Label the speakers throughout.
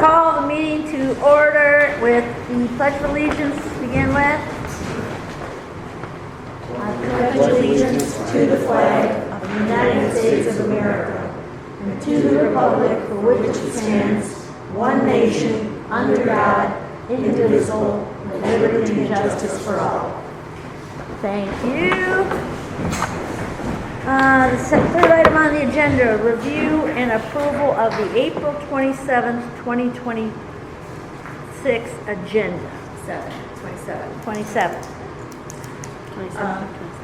Speaker 1: call the meeting to order with the Pledge of Allegiance. Begin with.
Speaker 2: I pledge allegiance to the flag of the United States of America and to the republic for which it stands, one nation, under God, indivisible, with liberty and justice for all.
Speaker 1: Thank you. The third item on the agenda, review and approval of the April 27th, 2026 agenda. 27.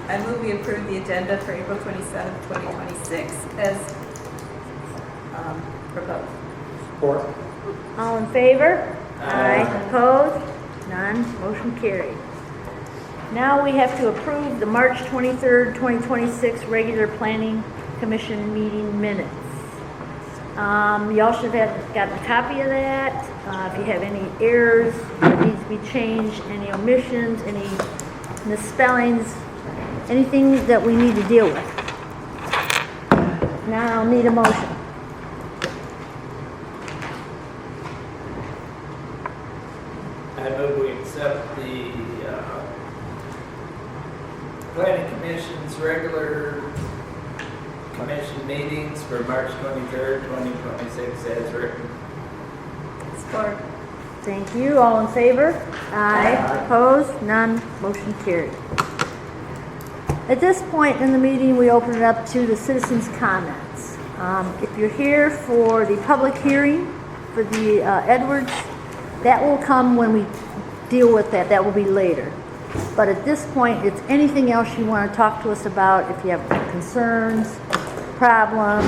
Speaker 3: I move we approve the agenda for April 27th, 2026 as proposed.
Speaker 4: Support.
Speaker 1: All in favor?
Speaker 4: Aye.
Speaker 1: Opposed? None. Motion carried. Now we have to approve the March 23rd, 2026 regular planning commission meeting minutes. Y'all should have gotten a copy of that. If you have any errors that needs to be changed, any omissions, any misspellings, anything that we need to deal with. Now I'll need a motion.
Speaker 4: I move we accept the planning commission's regular commission meetings for March 23rd, 2026 as written.
Speaker 3: Support.
Speaker 1: Thank you. All in favor? Aye.
Speaker 4: Aye.
Speaker 1: Opposed? None. Motion carried. At this point in the meeting, we open it up to the citizens' comments. If you're here for the public hearing for the Edwards, that will come when we deal with that. That will be later. But at this point, it's anything else you want to talk to us about. If you have concerns, problems,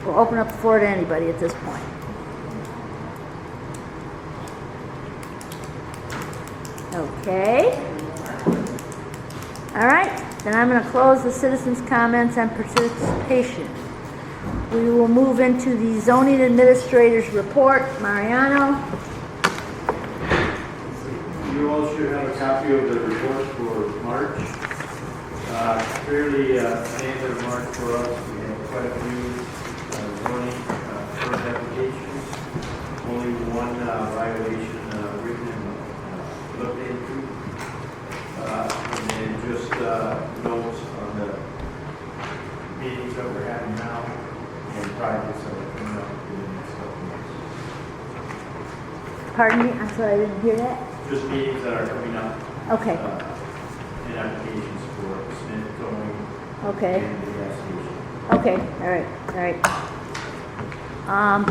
Speaker 1: we'll open up the floor to anybody at this point. Okay. All right, then I'm going to close the citizens' comments and participation. We will move into the zoning administrator's report. Mariano.
Speaker 5: You all should have a copy of the report for March. Fairly standard March for us. We have quite a few zoning permit applications. Only one violation written and looked into. And then just notes on the meetings that we're having now and projects that are coming up in the next couple months.
Speaker 1: Pardon me, I'm sorry, I didn't hear that.
Speaker 5: Just meetings that are coming up.
Speaker 1: Okay,
Speaker 5: And applications for Smith going
Speaker 1: okay,
Speaker 5: and the gas station.
Speaker 1: okay, all right.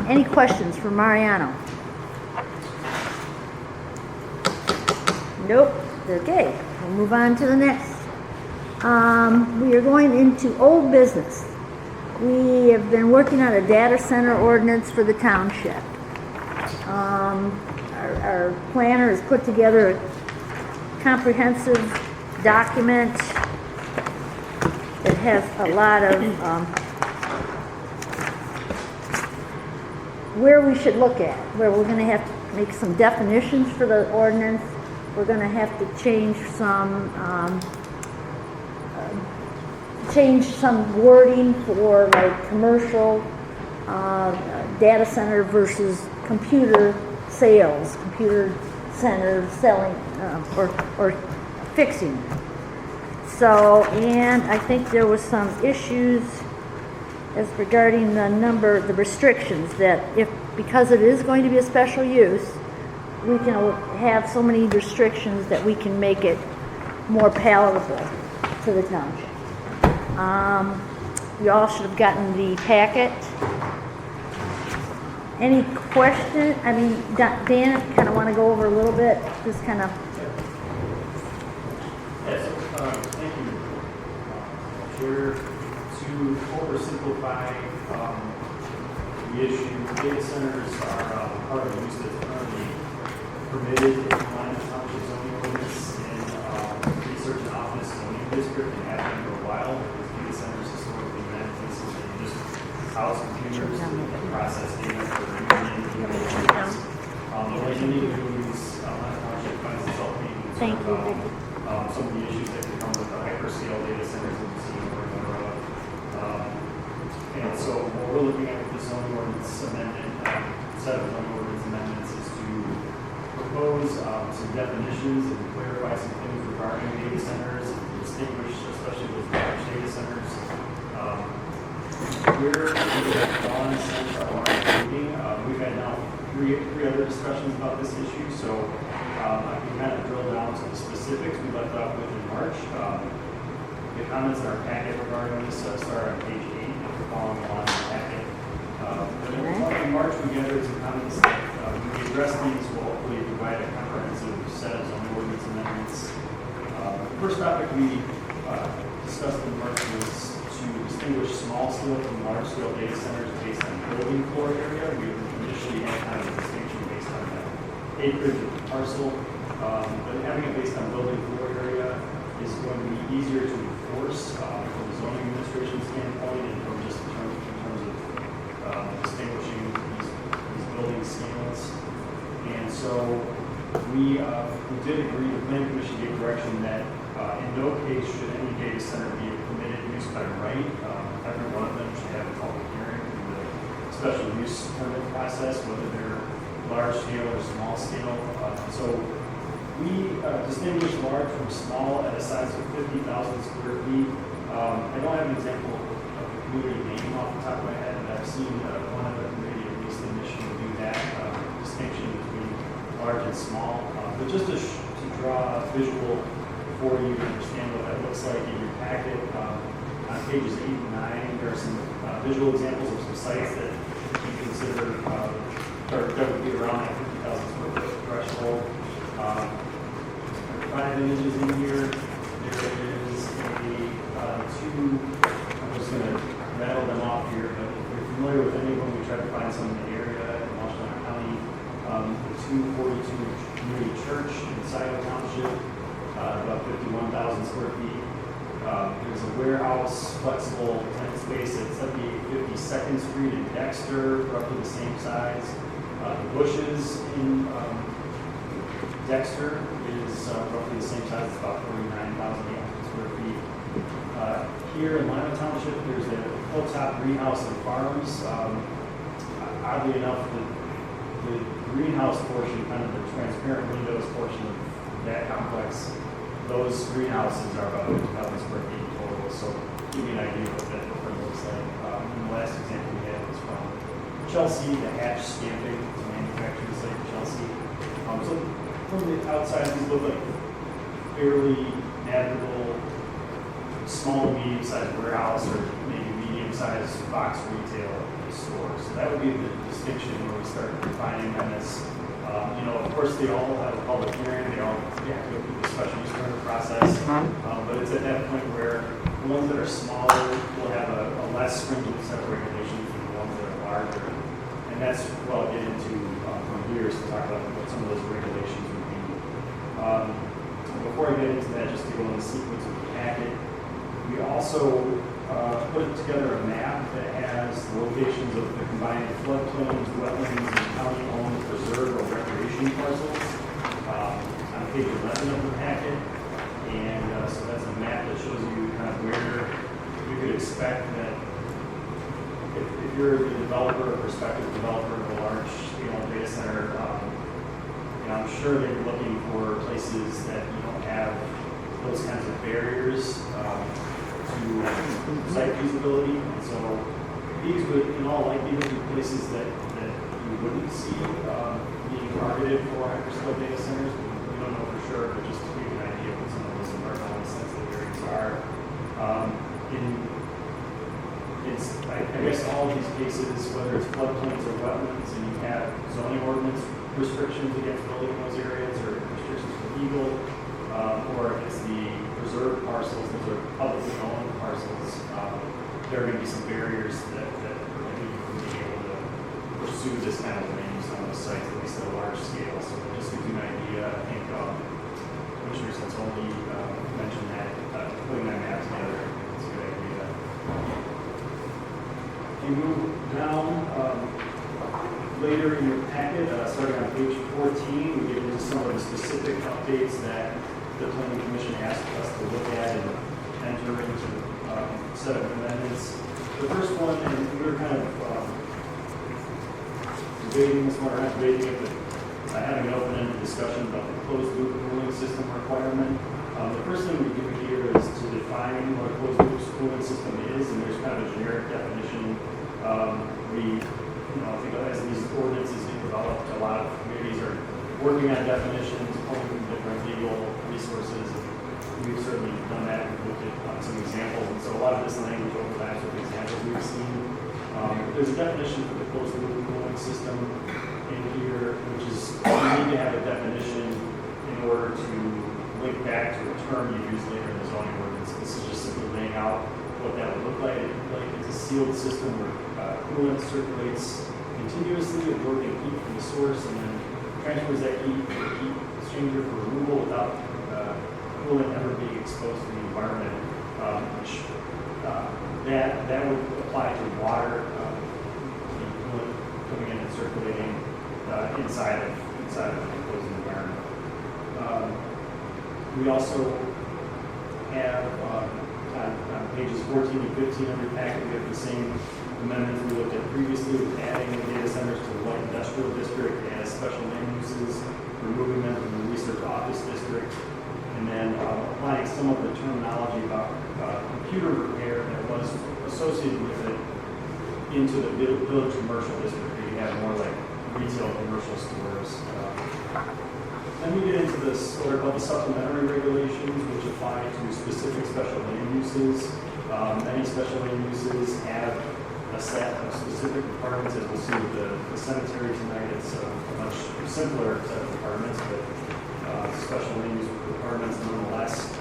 Speaker 1: Any questions for Mariano? Nope. Okay, we'll move on to the next. We are going into old business. We have been working on a data center ordinance for the township. Our planner has put together a comprehensive document that has a lot of where we should look at, where we're going to have to make some definitions for the ordinance. We're going to have to change some wording for like commercial data center versus computer sales, computer center selling or fixing. So, and I think there was some issues as regarding the restrictions that because it is going to be a special use, we can have so many restrictions that we can make it more palatable to the township. You all should have gotten the packet. Any question? I mean, Dan, if you kind of want to go over a little bit, just kind of.
Speaker 6: Yes, thank you, Chair. To oversimplify the issue, data centers are part of the use that's currently permitted in line with township zoning ordinance in research and office zoning district and have been for a while. Because data centers historically meant places that you just house computers and process data for information. What you need to do is township finds itself being
Speaker 1: Thank you.
Speaker 6: some of the issues that can come with the hyperscale data centers that you see over and over. And so what we're looking at with the zoning ordinance amendment, set of zoning ordinance amendments is to propose some definitions and clarify some things regarding data centers and distinguish especially those large data centers. Where we have gone since our last meeting, we've had now three other discussions about this issue, so I can kind of drill down to the specifics we left off with in March. The comments in our packet regarding this start on page 8 if you're following along in the packet. In March, we gathered some comments that we addressed these will hopefully provide a comprehensive set of zoning ordinance amendments. The first topic we discussed in March was to distinguish small-scale from large-scale data centers based on building floor area. We initially had kind of a distinction based on the acreage of the parcel, but having it based on building floor area is going to be easier to enforce from a zoning administration standpoint and from just in terms of distinguishing these building scales. And so we did agree, the planning commission gave direction that in no case should any data center be a permitted use by right. Every one of them should have a public hearing through the special use permit process, whether they're large scale or small scale. So we distinguish large from small at a size of 50,000 square feet. I don't have an example of the community name off the top of my head, but I've seen one of the committee, at least in Michigan, do that distinction between large and small. But just to draw a visual for you to understand what that looks like in your packet, on pages 8 and 9, there are some visual examples of some sites that you consider or that would be around that 50,000 square foot threshold. 5 images in here. There is two, I'm just going to rattle them off here, but if you're familiar with any of them, we tried to find some in the area in Washington County. The 242 Community Church in Scioto Township, about 51,000 square feet. There's a warehouse flexible tenant space at 7852nd Street in Dexter, roughly the same size. The Bushes in Dexter is roughly the same size, it's about 49,800 square feet. Here in Lima Township, there's a hilltop greenhouse and farms. Oddly enough, the greenhouse portion, kind of the transparent windows portion of that complex, those greenhouses are about 50,000 square feet total. So give you an idea of what that footprint looks like. And the last example we had was from Chelsea, the Hatch Stamping, the manufacturing site in Chelsea. So from the outside, these look like fairly navigable, small to medium-sized warehouse or maybe medium-sized box retail store. So that would be the distinction where we start defining them as, of course, they all have a public hearing, they all have to go through the special use permit process. But it's at that point where the ones that are smaller will have a less stringent set of regulations than the ones that are larger. And that's what I'll get into from here is to talk about what some of those regulations would be. Before I get into that, just to go in the sequence of the packet, we also put together a map that has the locations of the combined floodplains, wetlands, and county-owned preserve or recreation parcels on page 11 of the packet. And so that's a map that shows you kind of where you could expect that if you're the developer or prospective developer of a large-scale data center, I'm sure they're looking for places that you don't have those kinds of barriers to site feasibility. And so these would, in all likelihood, be places that you wouldn't see being targeted for hyperscale data centers. We don't know for sure, but just to give you an idea of what some of those environmental sensitive areas are. I guess all of these cases, whether it's floodplains or wetlands, and you have zoning ordinance restrictions against building in those areas or restrictions for legal, or if it's the preserved parcels, those are publicly owned parcels, there are going to be some barriers that prevent you from being able to pursue this kind of land use on those sites, at least at a large scale. So just to give you an idea, I think Commissioner Santoli mentioned that putting that map together, it's a good idea. If you move down later in your packet, starting on page 14, we get into some of the specific updates that the Planning Commission asked us to look at and enter into a set of amendments. The first one, and we were kind of debating this one, or not debating it, but having an open-ended discussion about the closed-loop cooling system requirement. The first thing we do here is to define what a closed-loop cooling system is, and there's kind of a generic definition. I think as these ordinances get developed, a lot of communities are working on definitions, pulling from different legal resources. We've certainly done that. We've looked at some examples, and so a lot of this language overlaps with examples we've seen. There's a definition for the closed-loop cooling system in here, which is you need to have a definition in order to link back to a term you use later in the zoning ordinance. This is just simply laying out what that would look like. It's a sealed system where coolant circulates continuously, absorbing heat from the source, and then transfers that heat to the heat exchanger for removal without coolant ever being exposed to the environment, which that would apply to water, coolant coming in and circulating inside of the enclosed environment. We also have on pages 14 and 15 of your packet, we have the same amendments we looked at previously with adding the data centers to the light industrial district as special land uses, removing them from the research office district, and then applying some of the terminology about computer repair that was associated with it into the village commercial district, where you have more like retail commercial stores. Then we get into this, what are called the supplementary regulations, which apply to specific special land uses. Many special land uses have a set of specific requirements. As we'll see with the cemetery tonight, it's a much simpler set of requirements, but special land use requirements nonetheless.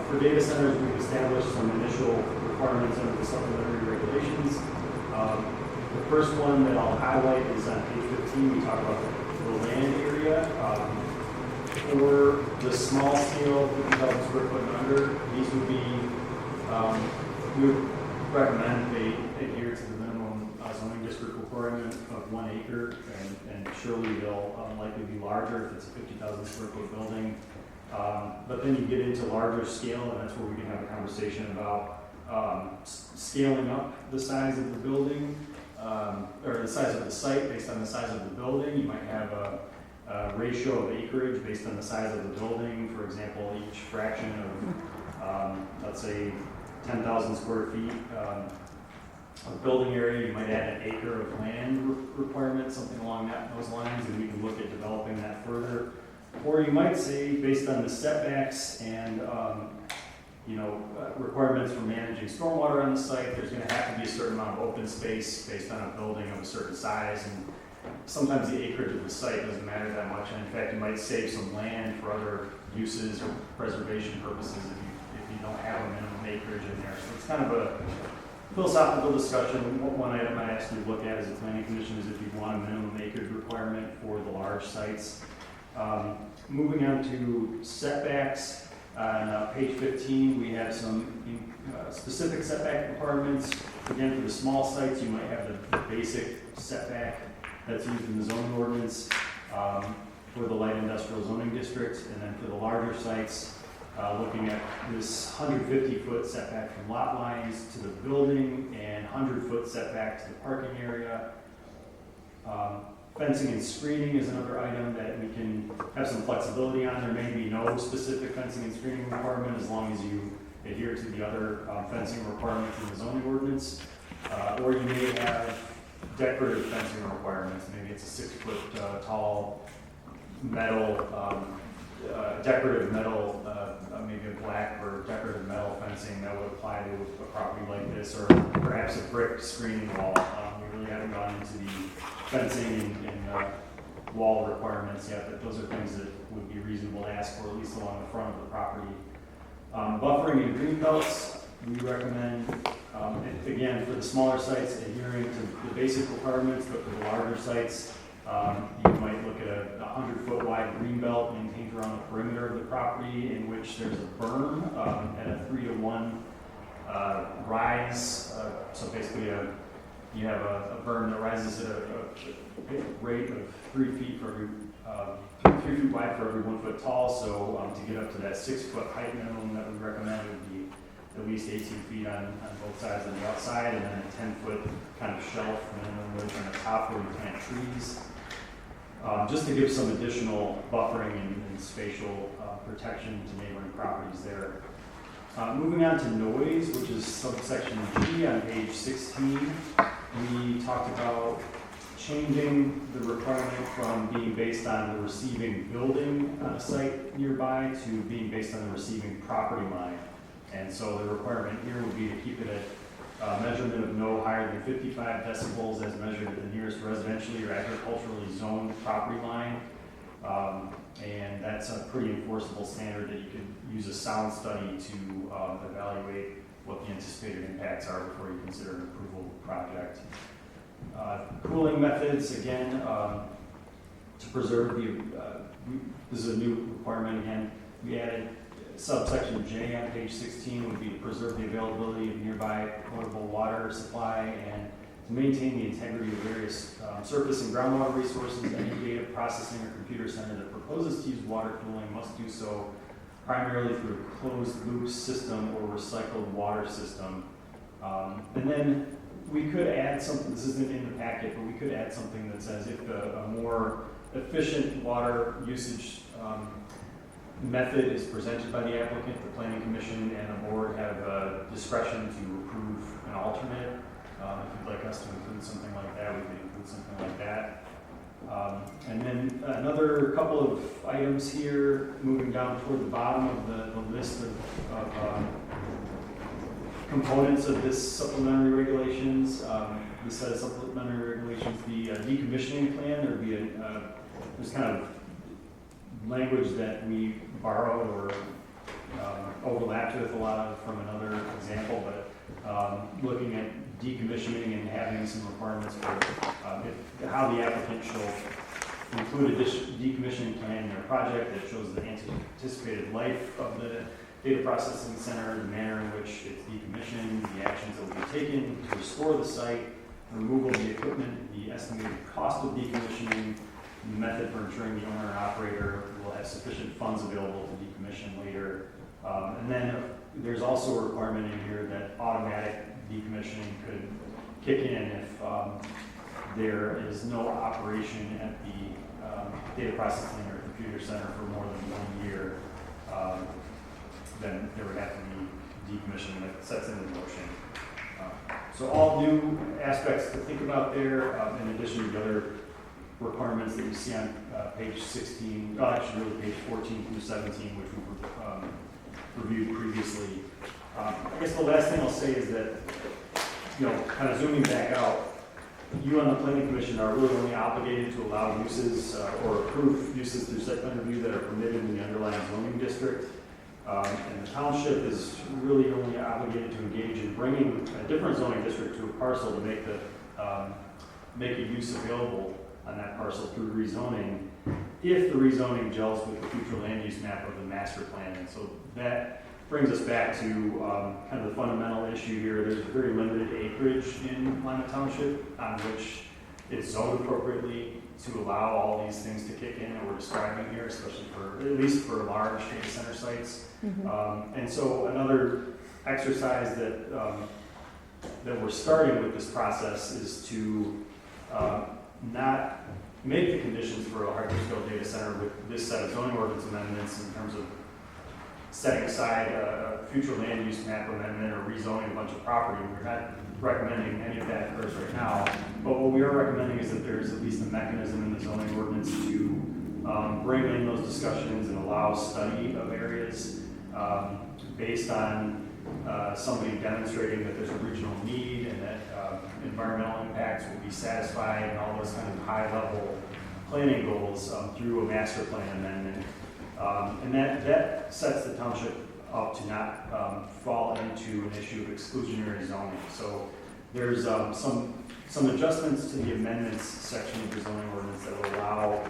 Speaker 6: For data centers, we've established some initial requirements under the supplementary regulations. The first one that I'll highlight is on page 15. We talk about the land area. For the small scale, 50,000 square foot and under, these would be, we would recommend they adhere to the minimum zoning district requirement of 1 acre, and surely they'll likely be larger if it's a 50,000 square foot building. But then you get into larger scale, and that's where we can have a conversation about scaling up the size of the building, or the size of the site based on the size of the building. You might have a ratio of acreage based on the size of the building. For example, each fraction of, let's say, 10,000 square feet of building area, you might add an acre of land requirement, something along those lines, and we can look at developing that further. Or you might say, based on the setbacks and requirements for managing stormwater on the site, there's going to have to be a certain amount of open space based on a building of a certain size, and sometimes the acreage of the site doesn't matter that much, and in fact you might save some land for other uses or preservation purposes if you don't have a minimum acreage in there. So it's kind of a philosophical discussion. One item I asked you to look at as a planning commission is if you want a minimum acreage requirement for the large sites. Moving on to setbacks, on page 15 we have some specific setback requirements. Again, for the small sites you might have the basic setback that's used in the zoning ordinance for the light industrial zoning district, and then for the larger sites, looking at this 150-foot setback from lot lines to the building and 100-foot setback to the parking area. Fencing and screening is another item that we can have some flexibility on. There may be no specific fencing and screening requirement as long as you adhere to the other fencing requirements in the zoning ordinance. Or you may have decorative fencing requirements. Maybe it's a 6-foot tall metal, decorative metal, maybe a black or decorative metal fencing that would apply to a property like this, or perhaps a brick screening wall. We really haven't gone into the fencing and wall requirements yet, but those are things that would be reasonable to ask for, at least along the front of the property. Buffering and green belts, we recommend, again, for the smaller sites, adhering to the basic requirements, but for the larger sites, you might look at a 100-foot wide green belt maintained around the perimeter of the property in which there's a berm at a 3-to-1 rise. So basically, you have a berm that rises at a rate of 3 feet for every 3 feet wide for every 1 foot tall. So to get up to that 6-foot height minimum that we recommend would be at least 18 feet on both sides on the outside, and then a 10-foot kind of shelf minimum width on the top where you plant trees. Just to give some additional buffering and spatial protection to neighboring properties there. Moving on to noise, which is subsection G on page 16, we talked about changing the requirement from being based on the receiving building on a site nearby to being based on the receiving property line. And so the requirement here would be to keep it at a measurement of no higher than 55 decibels as measured at the nearest residentially or agriculturally zoned property line. And that's a pretty enforceable standard that you could use a sound study to evaluate what the anticipated impacts are before you consider an approval project. Cooling methods, again, to preserve the, this is a new requirement again, we added subsection J on page 16 would be to preserve the availability of nearby potable water supply and to maintain the integrity of various surface and groundwater resources. Any data processing or computer center that proposes to use water cooling must do so primarily through a closed loop system or recycled water system. And then we could add something, this isn't in the packet, but we could add something that says if a more efficient water usage method is presented by the applicant, the planning commission and the board have discretion to approve an alternate. If you'd like us to include something like that, we could include something like that. And then another couple of items here, moving down toward the bottom of the list of components of this supplementary regulations. This set of supplementary regulations, the decommissioning plan, there'd be there's kind of language that we borrowed or overlapped with a lot of from another example, but looking at decommissioning and having some requirements for how the applicant shall include a decommissioning plan in their project that shows the anticipated life of the data processing center, the manner in which it's decommissioned, the actions that will be taken to restore the site, the removal of the equipment, the estimated cost of decommissioning, the method for ensuring the owner and operator will have sufficient funds available to decommission later. And then there's also a requirement in here that automatic decommissioning could kick in if there is no operation at the data processing or computer center for more than 1 year. Then there would have to be decommissioning that sets into motion. So all new aspects to think about there, in addition to the other requirements that you see on page 16, actually really page 14 through 17, which we reviewed previously. I guess the last thing I'll say is that, kind of zooming back out, you on the planning commission are really only obligated to allow uses or approve uses through site plan review that are permitted in the underlying zoning district. And the township is really only obligated to engage in bringing a different zoning district to a parcel to make a use available on that parcel through rezoning, if the rezoning gels with the future land use map of the master plan. And so that brings us back to kind of the fundamental issue here. There's very limited acreage in Lima Township on which it's zoned appropriately to allow all these things to kick in that we're describing here, especially at least for large data center sites. And so another exercise that we're starting with this process is to not make the conditions for a hyperscale data center with this set of zoning ordinance amendments in terms of setting aside a future land use map amendment or rezoning a bunch of property. We're not recommending any of that occurs right now, but what we are recommending is that there's at least a mechanism in the zoning ordinance to bring in those discussions and allow study of areas based on somebody demonstrating that there's a regional need and that environmental impacts will be satisfied and all those kind of high-level planning goals through a master plan amendment. And that sets the township up to not fall into an issue of exclusionary zoning. So there's some adjustments to the amendments section of the zoning ordinance that will allow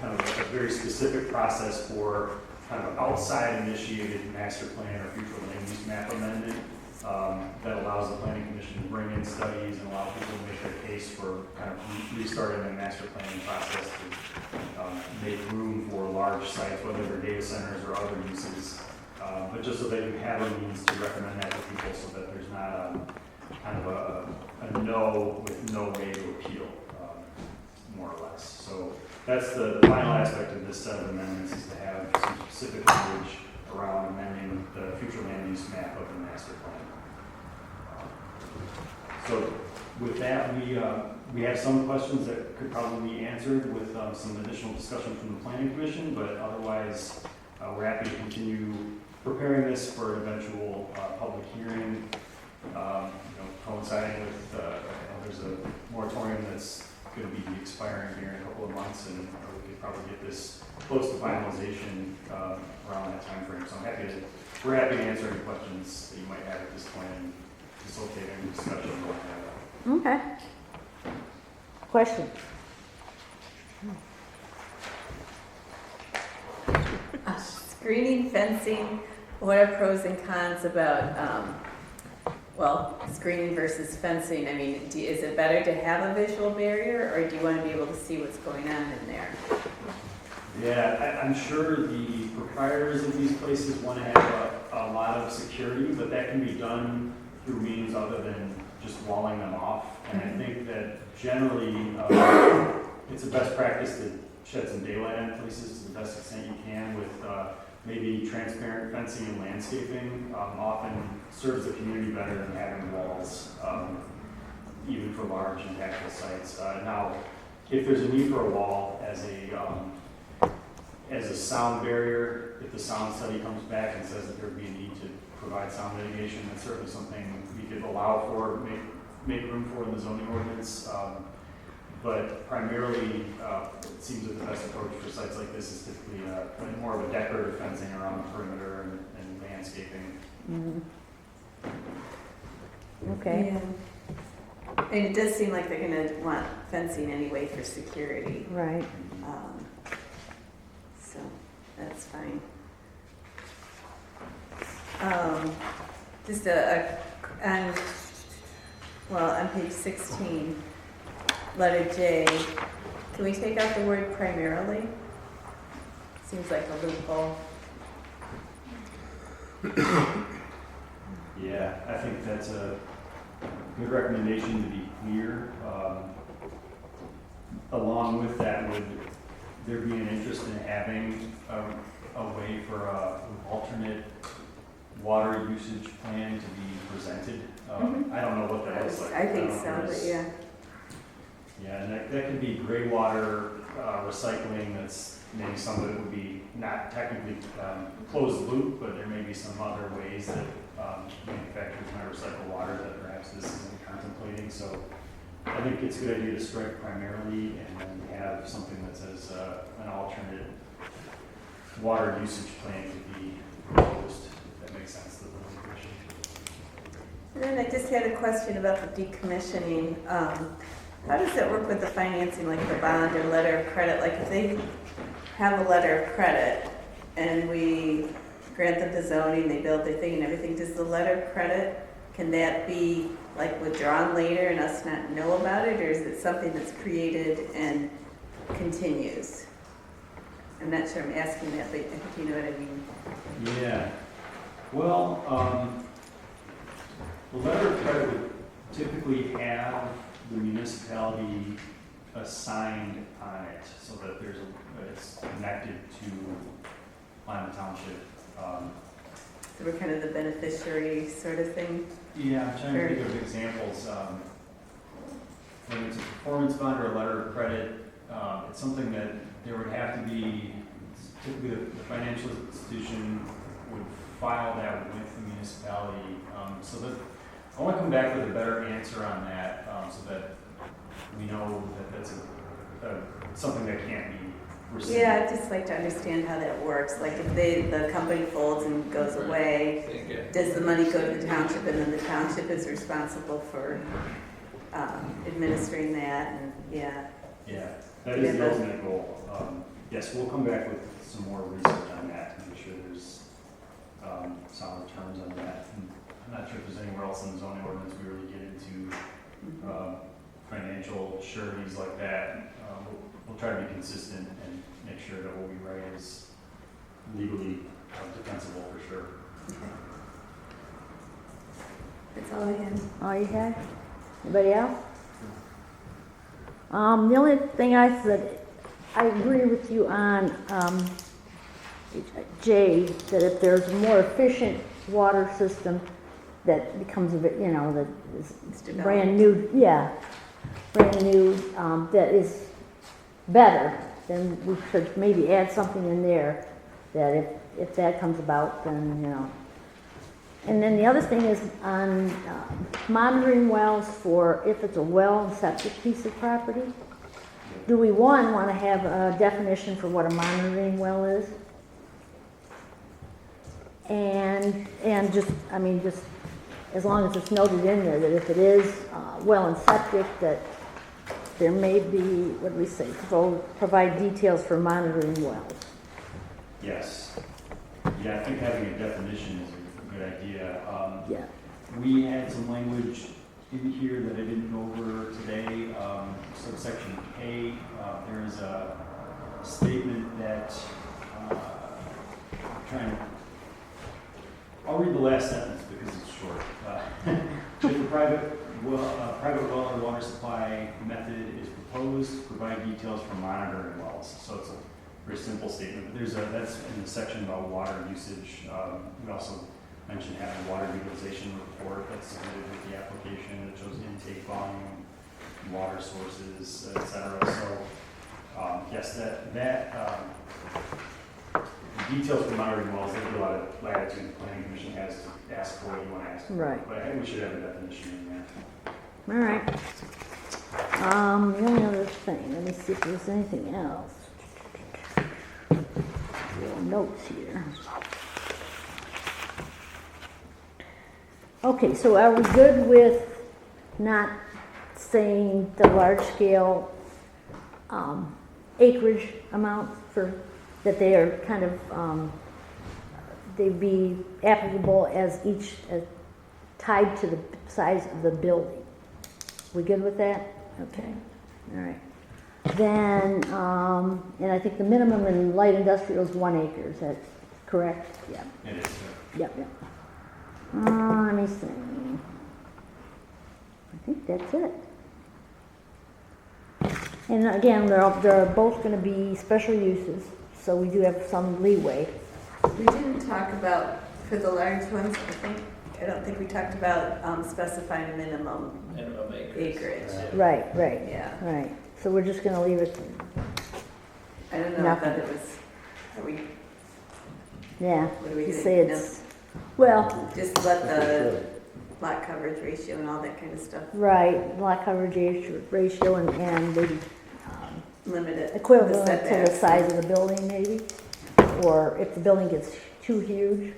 Speaker 6: kind of a very specific process for kind of outside initiated master plan or future land use map amendment that allows the planning commission to bring in studies and allow people to make their case for kind of restarting the master planning process to make room for large sites, whether they're data centers or other uses But just so that you have a means to recommend that to people so that there's not kind of a no with no way to appeal, more or less. So that's the final aspect of this set of amendments, is to have some specific language around amending the future land use map of the master plan. So with that, we have some questions that could probably be answered with some additional discussion from the planning commission, but otherwise we're happy to continue preparing this for an eventual public hearing, coinciding with, there's a moratorium that's going to be expiring here in a couple of months, and we could probably get this close to finalization around that time frame. So we're happy to answer any questions that you might have at this point and facilitate any discussion you might have.
Speaker 1: Okay. Question?
Speaker 3: Screening, fencing, what are pros and cons about, screening versus fencing? I mean, is it better to have a visual barrier, or do you want to be able to see what's going on in there?
Speaker 6: Yeah, I'm sure the proprietors of these places want to have a lot of security, but that can be done through means other than just walling them off. And I think that generally it's a best practice to shed some daylight on places to the best extent you can with maybe transparent fencing and landscaping. Often serves the community better than having walls, even for large impactful sites. Now, if there's a need for a wall as a sound barrier, if the sound study comes back and says that there would be a need to provide sound mitigation, that's certainly something we could allow for, make room for in the zoning ordinance. But primarily, it seems that the best approach for sites like this is typically more of a decorative fencing around the perimeter and landscaping.
Speaker 1: Mhm. Okay.
Speaker 3: Yeah. And it does seem like they're going to want fencing anyway for security.
Speaker 1: Right.
Speaker 3: So that's fine. Just on page 16, letter J, can we take out the word primarily? Seems like a loophole.
Speaker 6: Yeah, I think that's a good recommendation to be clear. Along with that, would there be an interest in having a way for an alternate water usage plan to be presented? I don't know what that looks like.
Speaker 3: I think
Speaker 6: don't
Speaker 3: so,
Speaker 6: know if
Speaker 3: but
Speaker 6: there's-
Speaker 3: yeah.
Speaker 6: Yeah, and that could be gray water recycling. That's maybe some of it would be not technically closed loop, but there may be some other ways that manufacturers might recycle water that perhaps this isn't contemplating. So I think it's a good idea to strike primarily and then have something that says an alternate water usage plan to be proposed, if that makes sense to the planning commission.
Speaker 3: And then I just had a question about the decommissioning. How does it work with the financing, like the bond or letter of credit? Like if they have a letter of credit and we grant them the zoning, they build their thing and everything, does the letter of credit, can that be like withdrawn later and us not know about it? Or is it something that's created and continues? I'm not sure I'm asking that, but I think you know what I mean.
Speaker 6: Yeah. Well, the letter of credit would typically have the municipality assigned on it so that it's connected to Lima Township.
Speaker 3: So we're kind of the beneficiary sort of thing.
Speaker 6: Yeah, I'm trying to think of examples. When it's a performance bond or a letter of credit, it's something that there would have to be, typically the financial institution would file that with the municipality. So that I want to come back with a better answer on that so that we know that that's something that can't be received.
Speaker 3: Yeah, I'd just like to understand how that works. Like if the company folds and goes away, does the money go to the township and then the township is responsible for administering that? And yeah.
Speaker 6: Yeah, that is the ultimate goal. Yes, we'll come back with some more research on that to make sure there's solid terms on that. And I'm not sure if there's anywhere else in the zoning ordinance we really get into financial sureties like that. We'll try to be consistent and make sure that what we write is legally defensible for sure.
Speaker 3: That's all I had.
Speaker 1: All you had? Anybody else? The only thing I said, I agree with you on, Jay, that if there's a more efficient water system that becomes, that is
Speaker 3: developed.
Speaker 1: brand new, brand new, that is better, then we should maybe add something in there that if that comes about, then. And then the other thing is on monitoring wells for if it's a well and septic piece of property. Do we want to have a definition for what a monitoring well is? And just as long as it's noted in there that if it is well and septic, that there may be, what do we say, provide details for monitoring wells.
Speaker 6: Yes. Yeah, I think having a definition is a good idea.
Speaker 1: Yeah.
Speaker 6: We had some language in here that I didn't go over today. Subsection K, there is a statement that, I'll read the last sentence because it's short. If a private well or water supply method is proposed, provide details for monitoring wells. So it's a very simple statement. But that's in the section about water usage. We also mentioned having a water utilization report that's submitted with the application that shows intake volume, water sources, etc. So yes, that details for monitoring wells, there's a lot of latitude the planning commission has to ask for what you want to ask for.
Speaker 1: Right.
Speaker 6: But I think we should have a definition in there.
Speaker 1: All right. The only other thing, let me see if there's anything else. Little notes here. Okay, so are we good with not saying the large scale acreage amount for that they are kind of they'd be applicable as each tied to the size of the building? We good with that? Okay, all right. Then, and I think the minimum in light industrial is 1 acre. Is that correct? Yeah.
Speaker 6: It is.
Speaker 1: Yep. Let me see. I think that's it. And again, they're both going to be special uses, so we do have some leeway.
Speaker 3: We didn't talk about, for the large ones, I don't think we talked about specifying a minimum
Speaker 4: Minimum
Speaker 3: acreage.
Speaker 1: Right.
Speaker 3: Yeah.
Speaker 1: Right. So we're just going to leave it.
Speaker 3: I don't know, I thought it was, are we,
Speaker 1: Yeah.
Speaker 3: what do we
Speaker 1: You
Speaker 3: think?
Speaker 1: say it's well.
Speaker 3: Just let the lot coverage ratio and all that kind of stuff,
Speaker 1: Right, lot coverage ratio and maybe
Speaker 3: limit it.
Speaker 1: equivalent to the
Speaker 3: setbacks.
Speaker 1: size of the building maybe. Or if the building gets too huge,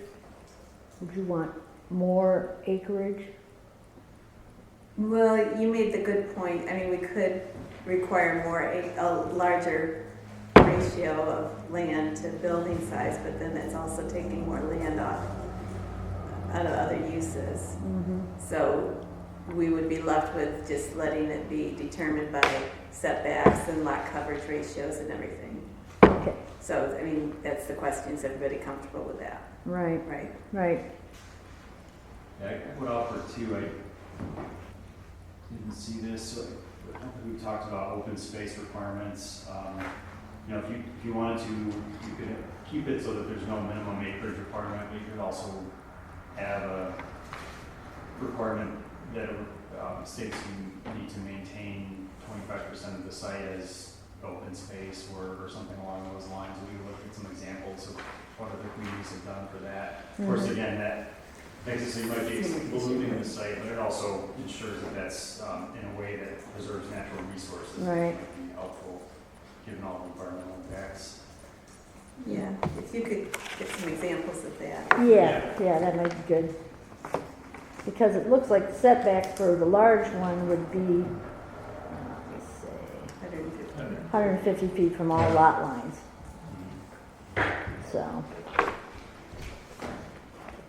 Speaker 1: would you want more acreage?
Speaker 3: Well, you made the good point. I mean, we could require a larger ratio of land to building size, but then that's also taking more land out of other uses. So we would be left with just letting it be determined by setbacks and lot coverage ratios and everything.
Speaker 1: Okay,
Speaker 3: So, I mean, that's the question. Is everybody comfortable with that?
Speaker 1: right,
Speaker 3: Right?
Speaker 6: Yeah, I would offer too, I didn't see this, so I don't think we talked about open space requirements. If you wanted to, you could keep it so that there's no minimum acreage requirement, but you could also have a requirement that states you need to maintain 25% of the site as open space or something along those lines. We looked at some examples of what other communities have done for that. Of course, again, that makes it so you might be polluting the site, but it also ensures that that's in a way that preserves natural resources.
Speaker 1: Right.
Speaker 6: Which might be helpful, given all the environmental impacts.
Speaker 3: Yeah. If you could get some examples of that.
Speaker 1: yeah, that might be good. Because it looks like the setback for the large one would be, let's say,
Speaker 3: 150.
Speaker 1: 150 feet from all lot lines. So,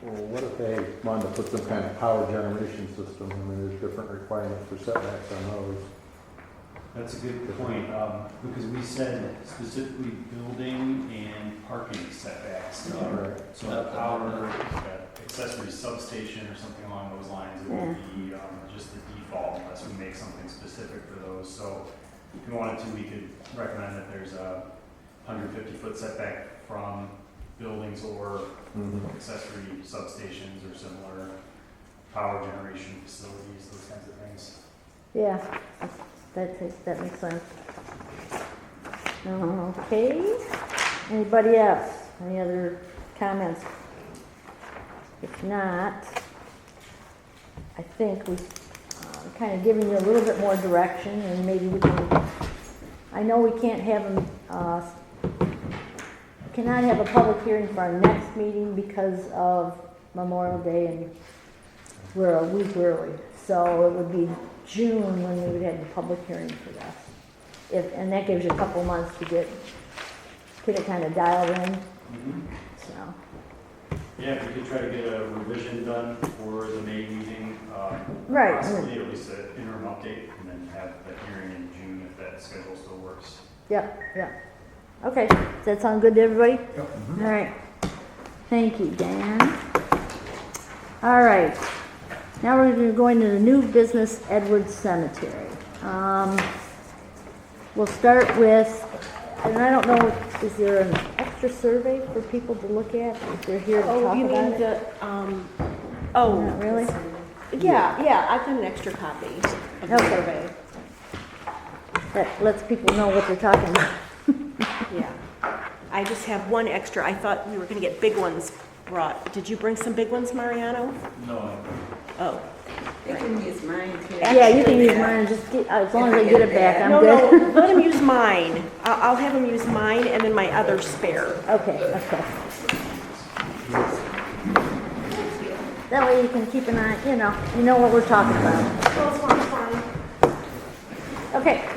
Speaker 7: Well, what if they wanted to put some kind of power generation system? I mean, there's different requirements for setbacks on those.
Speaker 6: That's a good point, because we said specifically building and parking setbacks.
Speaker 7: Right.
Speaker 6: So the power, accessory substation or something along those lines, it would be just the default unless we make something specific for those. So if we wanted to, we could recommend that there's a 150-foot setback from buildings or accessory substations or similar power generation facilities, those kinds of things.
Speaker 1: Yeah, that makes sense. Okay, anybody else? Any other comments? If not, I think we've kind of given you a little bit more direction, and maybe we can, I know we can't have them, cannot have a public hearing for our next meeting because of Memorial Day, and we're a week early. So it would be June when we would have the public hearing for that. And that gives you a couple months to get it kind of dialed in, so.
Speaker 6: Yeah, if we could try to get a revision done for the May meeting,
Speaker 1: Right.
Speaker 6: possibly at least an interim update, and then have the hearing in June if that schedule still works.
Speaker 1: Yep. Okay, does that sound good to everybody? Yep. All right. Thank you, Dan. All right. Now we're going to go into the new business, Edwards Cemetery. We'll start with, and I don't know, is there an extra survey for people to look at if they're here to talk about it?
Speaker 2: Oh, you mean the,
Speaker 1: Not really?
Speaker 2: yeah, I've got an extra copy of the
Speaker 1: Okay.
Speaker 2: survey.
Speaker 1: That lets people know what they're talking about.
Speaker 2: Yeah. I just have one extra. I thought we were going to get big ones brought. Did you bring some big ones, Mariano?
Speaker 6: No,
Speaker 2: Oh.
Speaker 3: They can use mine too.
Speaker 1: Yeah, you can use mine, just get, as long as I get it back, I'm
Speaker 2: No,
Speaker 1: good.
Speaker 2: let him use mine. I'll have him use mine and then my other spare.
Speaker 1: Okay. That way you can keep an eye, you know what we're talking about.
Speaker 2: Close one's fine.
Speaker 1: Okay.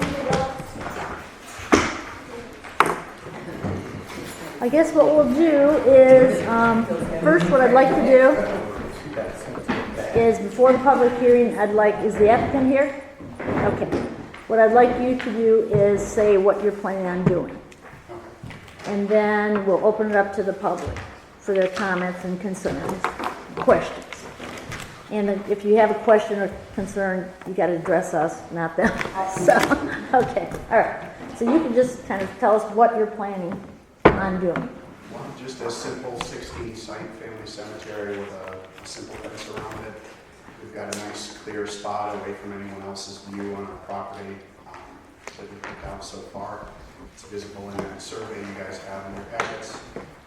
Speaker 1: I guess what we'll do is, first what I'd like to do is, before the public hearing, is the applicant here? Okay. What I'd like you to do is say what you're planning on doing. And then we'll open it up to the public for their comments and concerns, questions. And if you have a question or concern, you got to address us, not them. So, okay, all right. So you can just kind of tell us what you're planning on doing.
Speaker 8: Well, just a simple 16-site family cemetery with a simple fence around it. We've got a nice clear spot away from anyone else's view on our property that we've picked out so far. It's visible in that survey you guys have in your packets.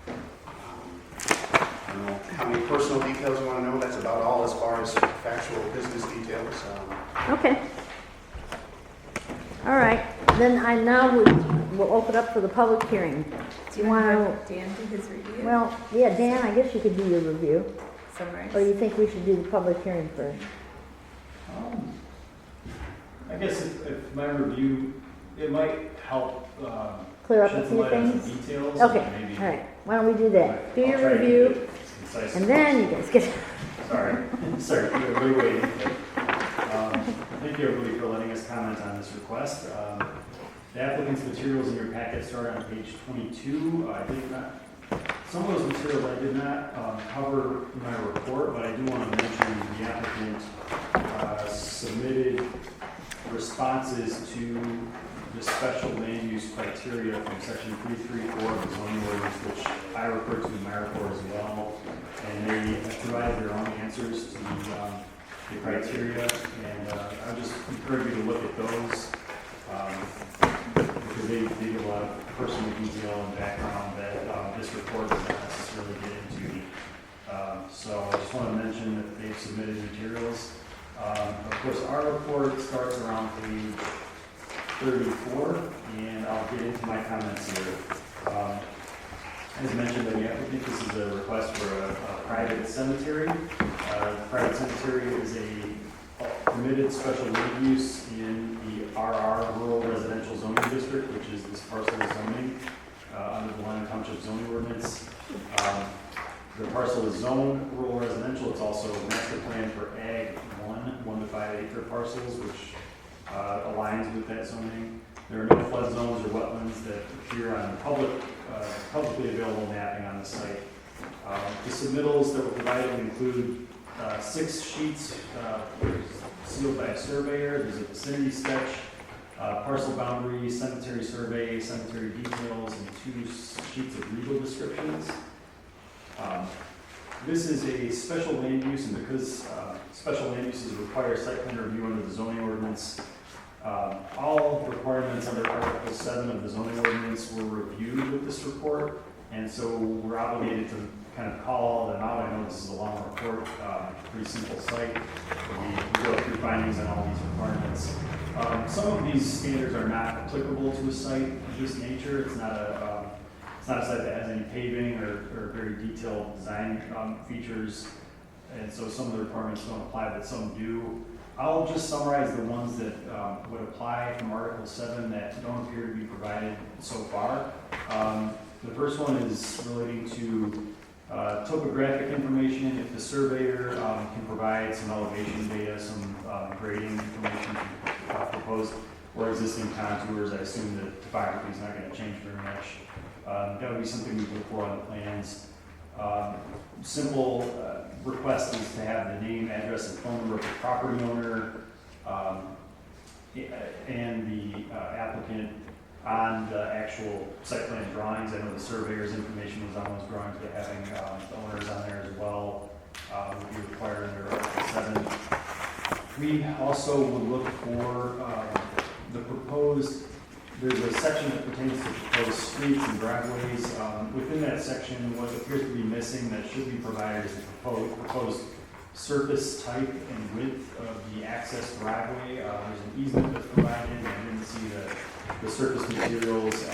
Speaker 8: I don't know how many personal details you want to know. That's about all as far as factual business details.
Speaker 1: Okay. All right. Then we'll open up for the public hearing.
Speaker 3: Do you want to have Dan do his review?
Speaker 1: Well, yeah, Dan, I guess you could do your review.
Speaker 3: Summarize.
Speaker 1: Or you think we should do the public hearing first?
Speaker 6: I guess if my review, it might help
Speaker 1: Clear up
Speaker 6: shed
Speaker 1: a
Speaker 6: some
Speaker 1: few
Speaker 6: light on some
Speaker 1: things?
Speaker 6: details.
Speaker 1: Okay,
Speaker 6: and maybe
Speaker 1: all right. Why don't we do that? Do
Speaker 6: I'll
Speaker 1: your
Speaker 6: try to
Speaker 1: review,
Speaker 6: keep it concise.
Speaker 1: and then you guys get...
Speaker 6: Sorry, we're waiting. Thank you everybody for letting us comment on this request. The applicant's materials in your packet start on page 22. Some of those materials I did not cover in my report, but I do want to mention the applicant submitted responses to the special land use criteria from section 334 of the zoning ordinance, which I refer to in my report as well. And they have provided their own answers to the criteria, and I just encourage you to look at those because they give a lot of personal detail and background that this report does not necessarily get into. So I just want to mention that they've submitted materials. Of course, our report starts around page 34, and I'll get into my comments here. As mentioned by the applicant, this is a request for a private cemetery. Private cemetery is a permitted special land use in the RR, Rural Residential Zoning District, which is this parcel of zoning under the Lyon Township zoning ordinance. The parcel is zoned rural residential. It's also master plan for Ag 1 to 5 acre parcels, which aligns with that zoning. There are no flood zones or wetlands that appear on publicly available mapping on the site. The submittals that were provided include 6 sheets sealed by a surveyor. There's a vicinity sketch, parcel boundary, cemetery survey, cemetery details, and 2 sheets of legal descriptions. This is a special land use, and because special land uses require site plan review under the zoning ordinance, all requirements under Article 7 of the zoning ordinance were reviewed with this report, and so we're obligated to kind of call all of them out. I know this is a long report, pretty simple site. We go through findings on all these requirements. Some of these standards are not applicable to a site of this nature. It's not a site that has any paving or very detailed design features, and so some of the requirements don't apply, but some do. I'll just summarize the ones that would apply from Article 7 that don't appear to be provided so far. The first one is relating to topographic information. If the surveyor can provide some elevation data, some grading information proposed or existing contours, I assume the topography is not going to change very much. That would be something we look for on the plans. Simple request is to have the name, address, and phone number of the property owner and the applicant on the actual site plan drawings. I know the surveyor's information was on those drawings, but having the owners on there as well would be required under Article 7. We also would look for the proposed, there's a section that pertains to proposed streets and driveways. Within that section, what appears to be missing that should be provided is the proposed surface type and width of the access driveway. There's an easement that's provided, and I didn't see the surface materials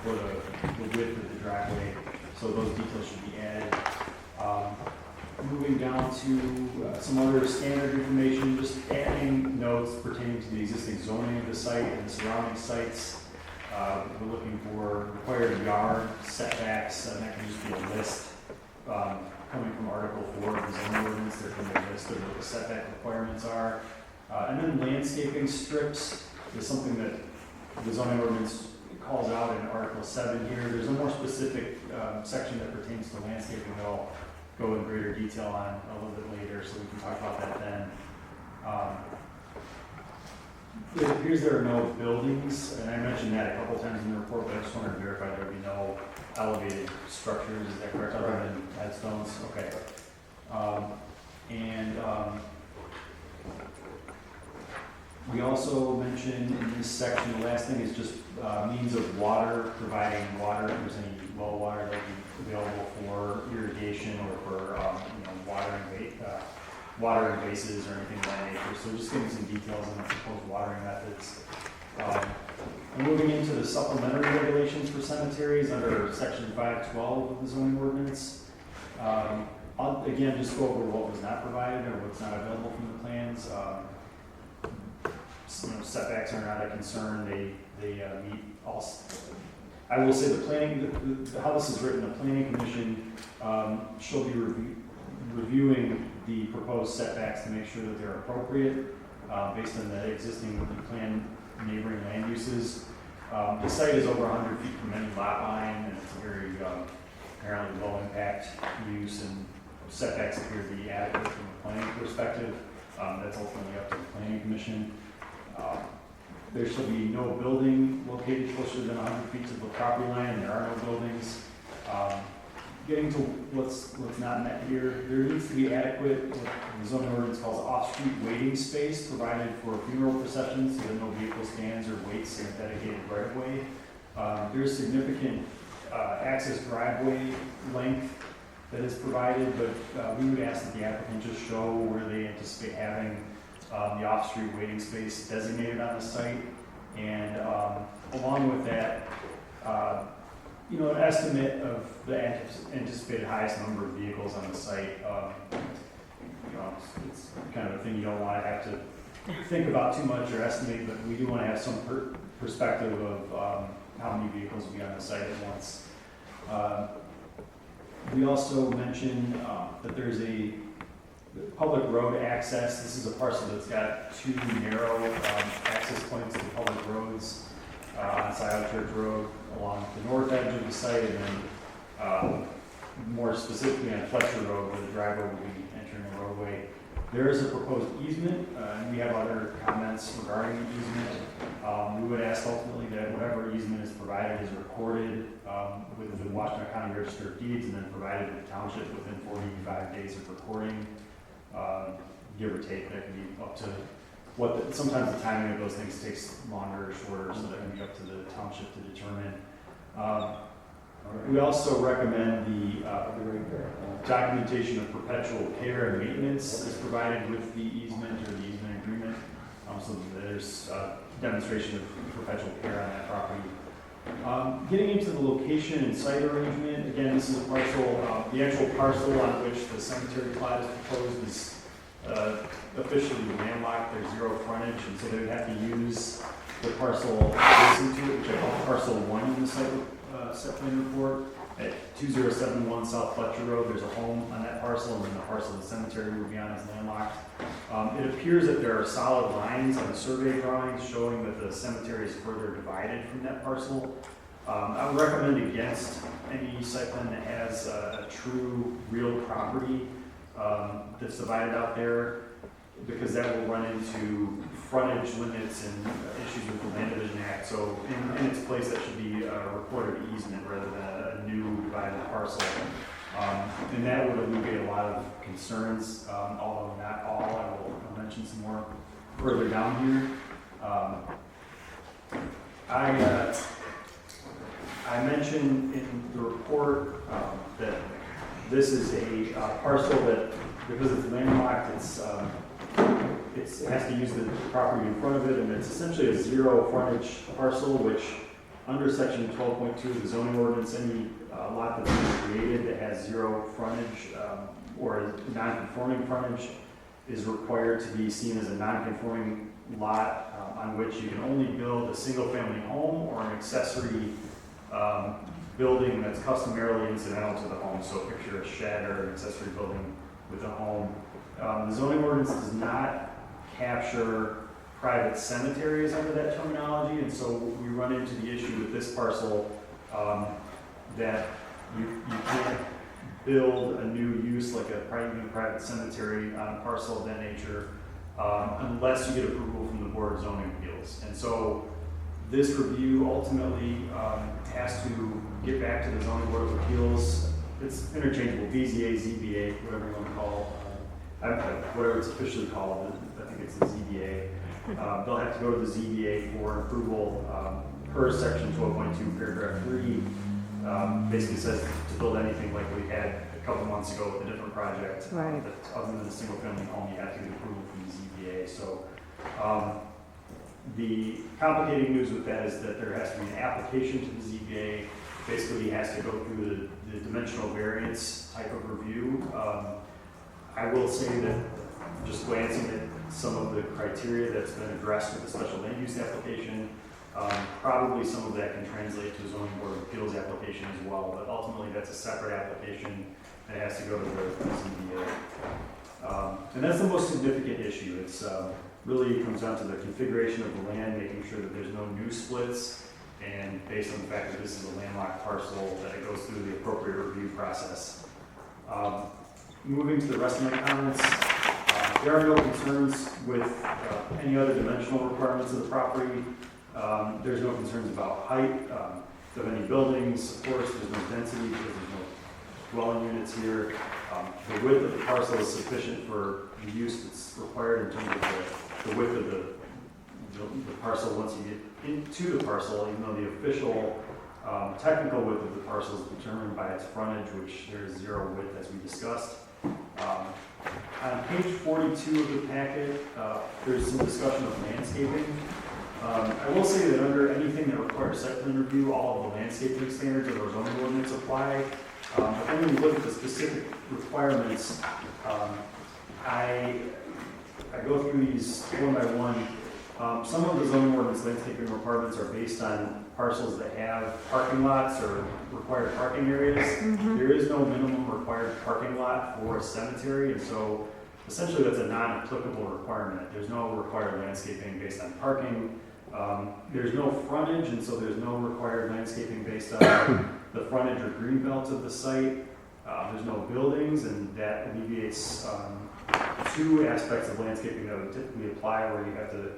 Speaker 6: or the width of the driveway, so those details should be added. Moving down to some other standard information, just adding notes pertaining to the existing zoning of the site and the surrounding sites. We're looking for required yard setbacks, and that can just be a list coming from Article 4 of the zoning ordinance. There can be a list of what the setback requirements are. And then landscaping strips is something that the zoning ordinance calls out in Article 7 here. There's a more specific section that pertains to landscaping that I'll go in greater detail on a little bit later, so we can talk about that then. It appears there are no buildings, and I mentioned that a couple times in the report, but I just wanted to verify there would be no elevated structures. Is that correct? Other than headstones? Okay. We also mentioned in this section, the last thing is just means of water, providing water, if there's any well water that would be available for irrigation or for watering bases or anything of that nature. So just giving some details on the proposed watering methods. Moving into the supplementary regulations for cemeteries under section 512 of the zoning ordinance. I'll again just go over what was not provided or what's not available from the plans. Setbacks are not a concern. They meet all. I will say the planning, how this is written, the planning commission shall be reviewing the proposed setbacks to make sure that they're appropriate based on the existing planned neighboring land uses. The site is over 100 feet from any lot line, and it's a very apparently low impact use, and setbacks appear to be adequate from a planning perspective. That's ultimately up to the planning commission. There shall be no building located closer than 100 feet to the property line, and there are no buildings. Getting to what's not met here, there needs to be adequate, what the zoning ordinance calls off-street waiting space provided for funeral processions so that no vehicle stands or waits in a dedicated right-of-way. There's significant access driveway length that is provided, but we would ask that the applicant just show where they anticipate having the off-street waiting space designated on the site, and along with that, an estimate of the anticipated highest number of vehicles on the site. It's kind of a thing you don't want to have to think about too much or estimate, but we do want to have some perspective of how many vehicles will be on the site at once. We also mentioned that there's public road access. This is a parcel that's got two narrow access points to public roads on Scioto Church Road along the north edge of the site, and then more specifically on Fletcher Road where the driveway will be entering the roadway. There is a proposed easement, and we have other comments regarding the easement. We would ask ultimately that whatever easement is provided is recorded with the Washington County Register of Deeds and then provided to the township within 45 days of recording. Give or take, that can be up to sometimes the timing of those things takes longer or shorter, so that can be up to the township to determine. We also recommend the documentation of perpetual care and maintenance is provided with the easement or the easement agreement. So there's demonstration of perpetual care on that property. Getting into the location and site arrangement, again, this is a parcel, the actual parcel on which the cemetery plot is proposed is officially landlocked. There's zero frontage, and so they would have to use the parcel adjacent to it, which I call parcel 1 in the site plan report. At 2071 South Fletcher Road, there's a home on that parcel, and then the parcel of the cemetery would be on is landlocked. It appears that there are solid lines on the survey drawings showing that the cemetery is further divided from that parcel. I would recommend against any site plan that has a true real property that's divided out there, because that will run into frontage limits and issues with the Land Division Act. So in its place, that should be a recorded easement rather than a new divided parcel. And that would alleviate a lot of concerns, although not all. I'll mention some more further down here. I mentioned in the report that this is a parcel that, because it's landlocked, it has to use the property in front of it, and it's essentially a zero frontage parcel, which under section 12.2 of the zoning ordinance, any lot that's been created that has zero frontage or a non-conforming frontage is required to be seen as a non-conforming lot on which you can only build a single-family home or an accessory building that's customarily incidental to the home. So picture a shed or an accessory building with a home. The zoning ordinance does not capture private cemeteries under that terminology, and so we run into the issue with this parcel that you can't build a new use like a private cemetery on a parcel of that nature unless you get approval from the Board of Zoning Appeals. And so this review ultimately has to get back to the Zoning Board of Appeals. It's interchangeable, BZA, ZBA, whatever you want to call whatever it's officially called. I think it's the ZBA. They'll have to go to the ZBA for approval per section 12.2 paragraph 3. Basically says to build anything like we had a couple months ago with a different project.
Speaker 1: Right.
Speaker 6: That other than a single family home, you have to get approval from the ZBA. So the complicating news with that is that there has to be an application to the ZBA. Basically, he has to go through the dimensional variance type of review. I will say that just glancing at some of the criteria that's been addressed with the special land use application, probably some of that can translate to a zoning board of appeals application as well, but ultimately that's a separate application that has to go to the ZBA. And that's the most significant issue. It's really comes down to the configuration of the land, making sure that there's no new splits, and based on the fact that this is a landlocked parcel, that it goes through the appropriate review process. Moving to the rest of my comments, there are no concerns with any other dimensional requirements of the property. There's no concerns about height of any buildings. Of course, there's no density because there's no dwelling units here. The width of the parcel is sufficient for the use that's required in terms of the width of the parcel once you get into the parcel, even though the official technical width of the parcel is determined by its frontage, which there is zero width as we discussed. On page 42 of the packet, there's some discussion of landscaping. I will say that under anything that requires site plan review, all of the landscaping standards of our zoning ordinance apply. But then when you look at the specific requirements, I go through these one by one. Some of the zoning ordinance landscaping requirements are based on parcels that have parking lots or required parking areas. There is no minimum required parking lot for a cemetery, and so essentially that's a non-applicable requirement. There's no required landscaping based on parking. There's no frontage, and so there's no required landscaping based on the frontage or green belt of the site. There's no buildings, and that alleviates two aspects of landscaping that would typically apply, where you have to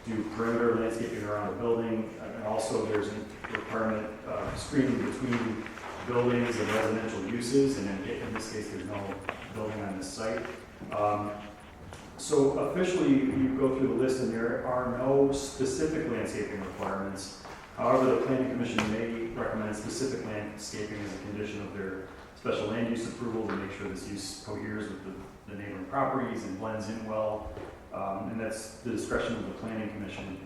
Speaker 6: do perimeter landscaping around a building, and also there's a requirement of screening between buildings and residential uses, and in this case, there's no building on this site. So officially, you go through the list, and there are no specific landscaping requirements. However, the Planning Commission may recommend specific landscaping as a condition of their special land use approval to make sure this use coheres with the neighboring properties and blends in well. And that's the discretion of the Planning Commission.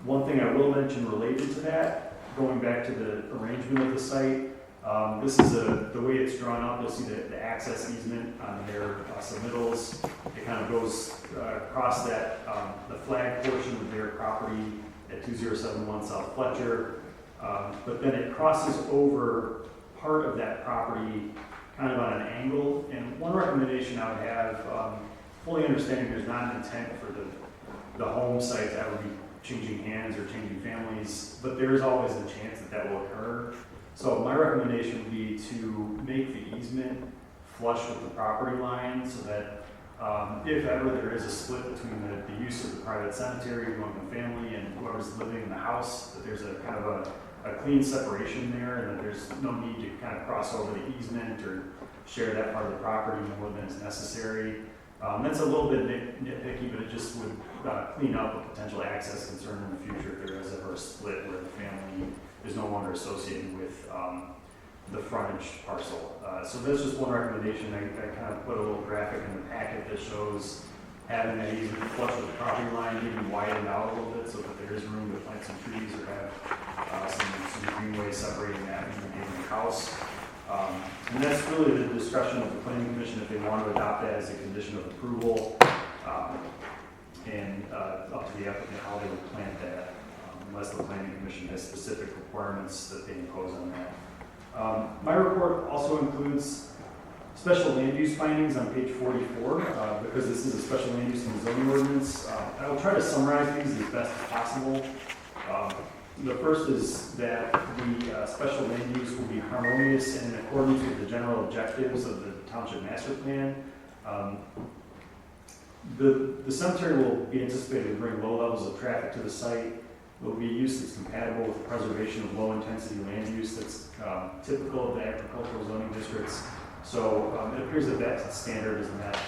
Speaker 6: One thing I will mention related to that, going back to the arrangement of the site, this is the way it's drawn up. You'll see the access easement on their submittals. It kind of goes across that, the flag portion of their property at 2071 South Fletcher. But then it crosses over part of that property kind of on an angle. And one recommendation I would have, fully understanding there's not an intent for the home site to ever be changing hands or changing families, but there is always a chance that will occur. So my recommendation would be to make the easement flush with the property line, so that if ever there is a split between the use of the private cemetery going to the family and whoever's living in the house, that there's a kind of a clean separation there, and that there's no need to kind of cross over the easement or share that part of the property more than is necessary. That's a little bit nitpicky, but it just would clean up a potential access concern in the future if there is ever a split where the family is no longer associated with the frontage parcel. So that's just one recommendation. I kind of put a little graphic in the packet that shows having that easement flush with the property line, even widened out a little bit so that there is room to plant some trees or have some greenway separating that from the neighboring house. And that's really the discretion of the Planning Commission if they want to adopt that as a condition of approval, and up to the applicant how they would plant that, unless the Planning Commission has specific requirements that they impose on that. My report also includes special land use findings on page 44, because this is a special land use and zoning ordinance. I will try to summarize these as best as possible. The first is that the special land use will be harmonious and in accordance with the general objectives of the Township Master Plan. The cemetery will be anticipated to bring low levels of traffic to the site. It will be a use that's compatible with the preservation of low-intensity land use that's typical of the agricultural zoning districts. So it appears that that standard is met.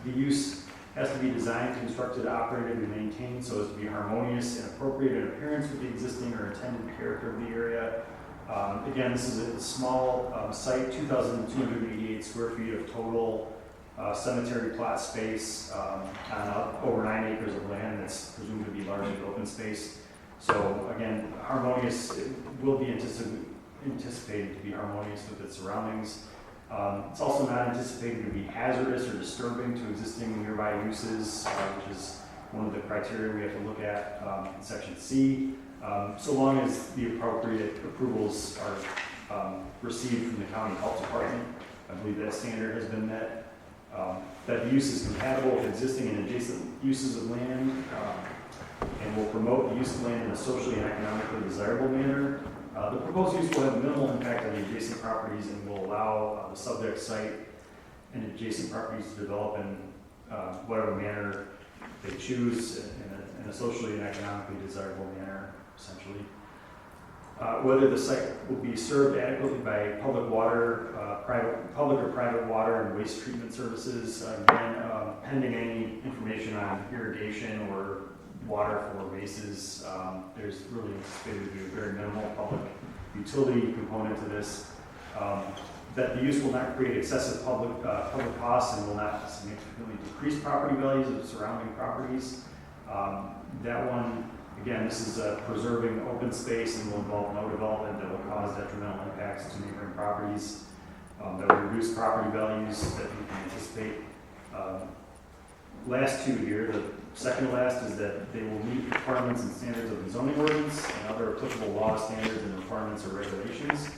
Speaker 6: The use has to be designed, constructed, operated, and maintained so as to be harmonious and appropriate in appearance with the existing or intended character of the area. Again, this is a small site, 2,288 square feet of total cemetery plot space on over 9 acres of land that's presumed to be largely open space. So again, harmonious, it will be anticipated to be harmonious with its surroundings. It's also not anticipated to be hazardous or disturbing to existing nearby uses, which is one of the criteria we have to look at in section C, so long as the appropriate approvals are received from the county health department. I believe that standard has been met. That the use is compatible with existing and adjacent uses of land, and will promote the use of land in a socially and economically desirable manner. The proposed use will have minimal impact on the adjacent properties and will allow the subject site and adjacent properties to develop in whatever manner they choose in a socially and economically desirable manner, essentially. Whether the site will be served adequately by public water, public or private water and waste treatment services, again, pending any information on irrigation or water for races, there's really anticipated to be a very minimal public utility component to this. That the use will not create excessive public costs and will not significantly decrease property values of surrounding properties. That one, again, this is preserving open space and will involve no development that will cause detrimental impacts to neighboring properties. That will reduce property values that we can anticipate. Last two here, the second to last is that they will meet requirements and standards of the zoning ordinance and other applicable law standards and requirements or regulations.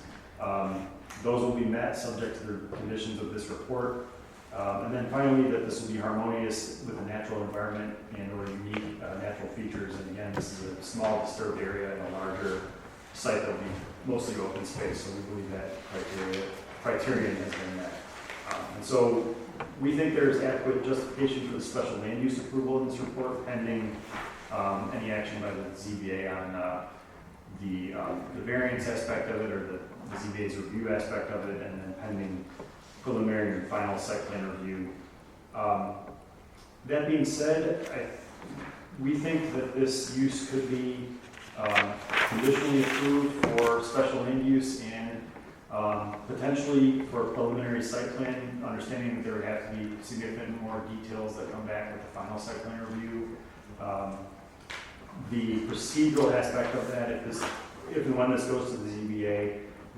Speaker 6: Those will be met subject to the conditions of this report. And then finally, that this will be harmonious with the natural environment and or unique natural features. And again, this is a small disturbed area and a larger site that will be mostly open space, so we believe that criterion has been met. And so we think there's adequate justification for the special land use approval in this report, pending any action by the ZBA on the variance aspect of it, or the ZBA's review aspect of it, and then pending preliminary and final site plan review. That being said, we think that this use could be conditionally approved for special land use and potentially for preliminary site plan, understanding that there would have to be significant more details that come back with the final site plan review. The procedural aspect of that, if and when this goes to the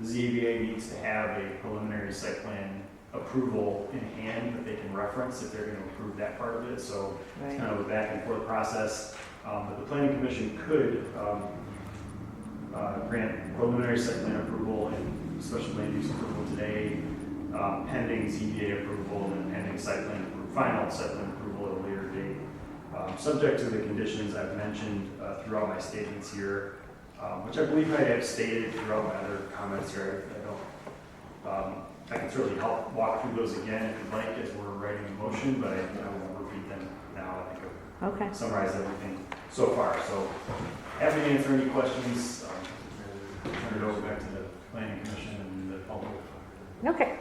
Speaker 6: ZBA needs to have a preliminary site plan approval in hand that they can reference if they're going to approve that part of it. So it's kind of a back and forth process. But the planning commission could grant preliminary site plan approval and special land use approval today, pending ZBA approval and pending final site plan approval at a later date. Subject to the conditions I've mentioned throughout my statements here, which I believe I have stated throughout my other comments here. I can certainly help walk through those again if you'd like as we're writing a motion, but I won't repeat them now. I think I've summarized everything so far. So happy to answer any questions. Turn it over back to the planning commission and the public.
Speaker 1: Okay.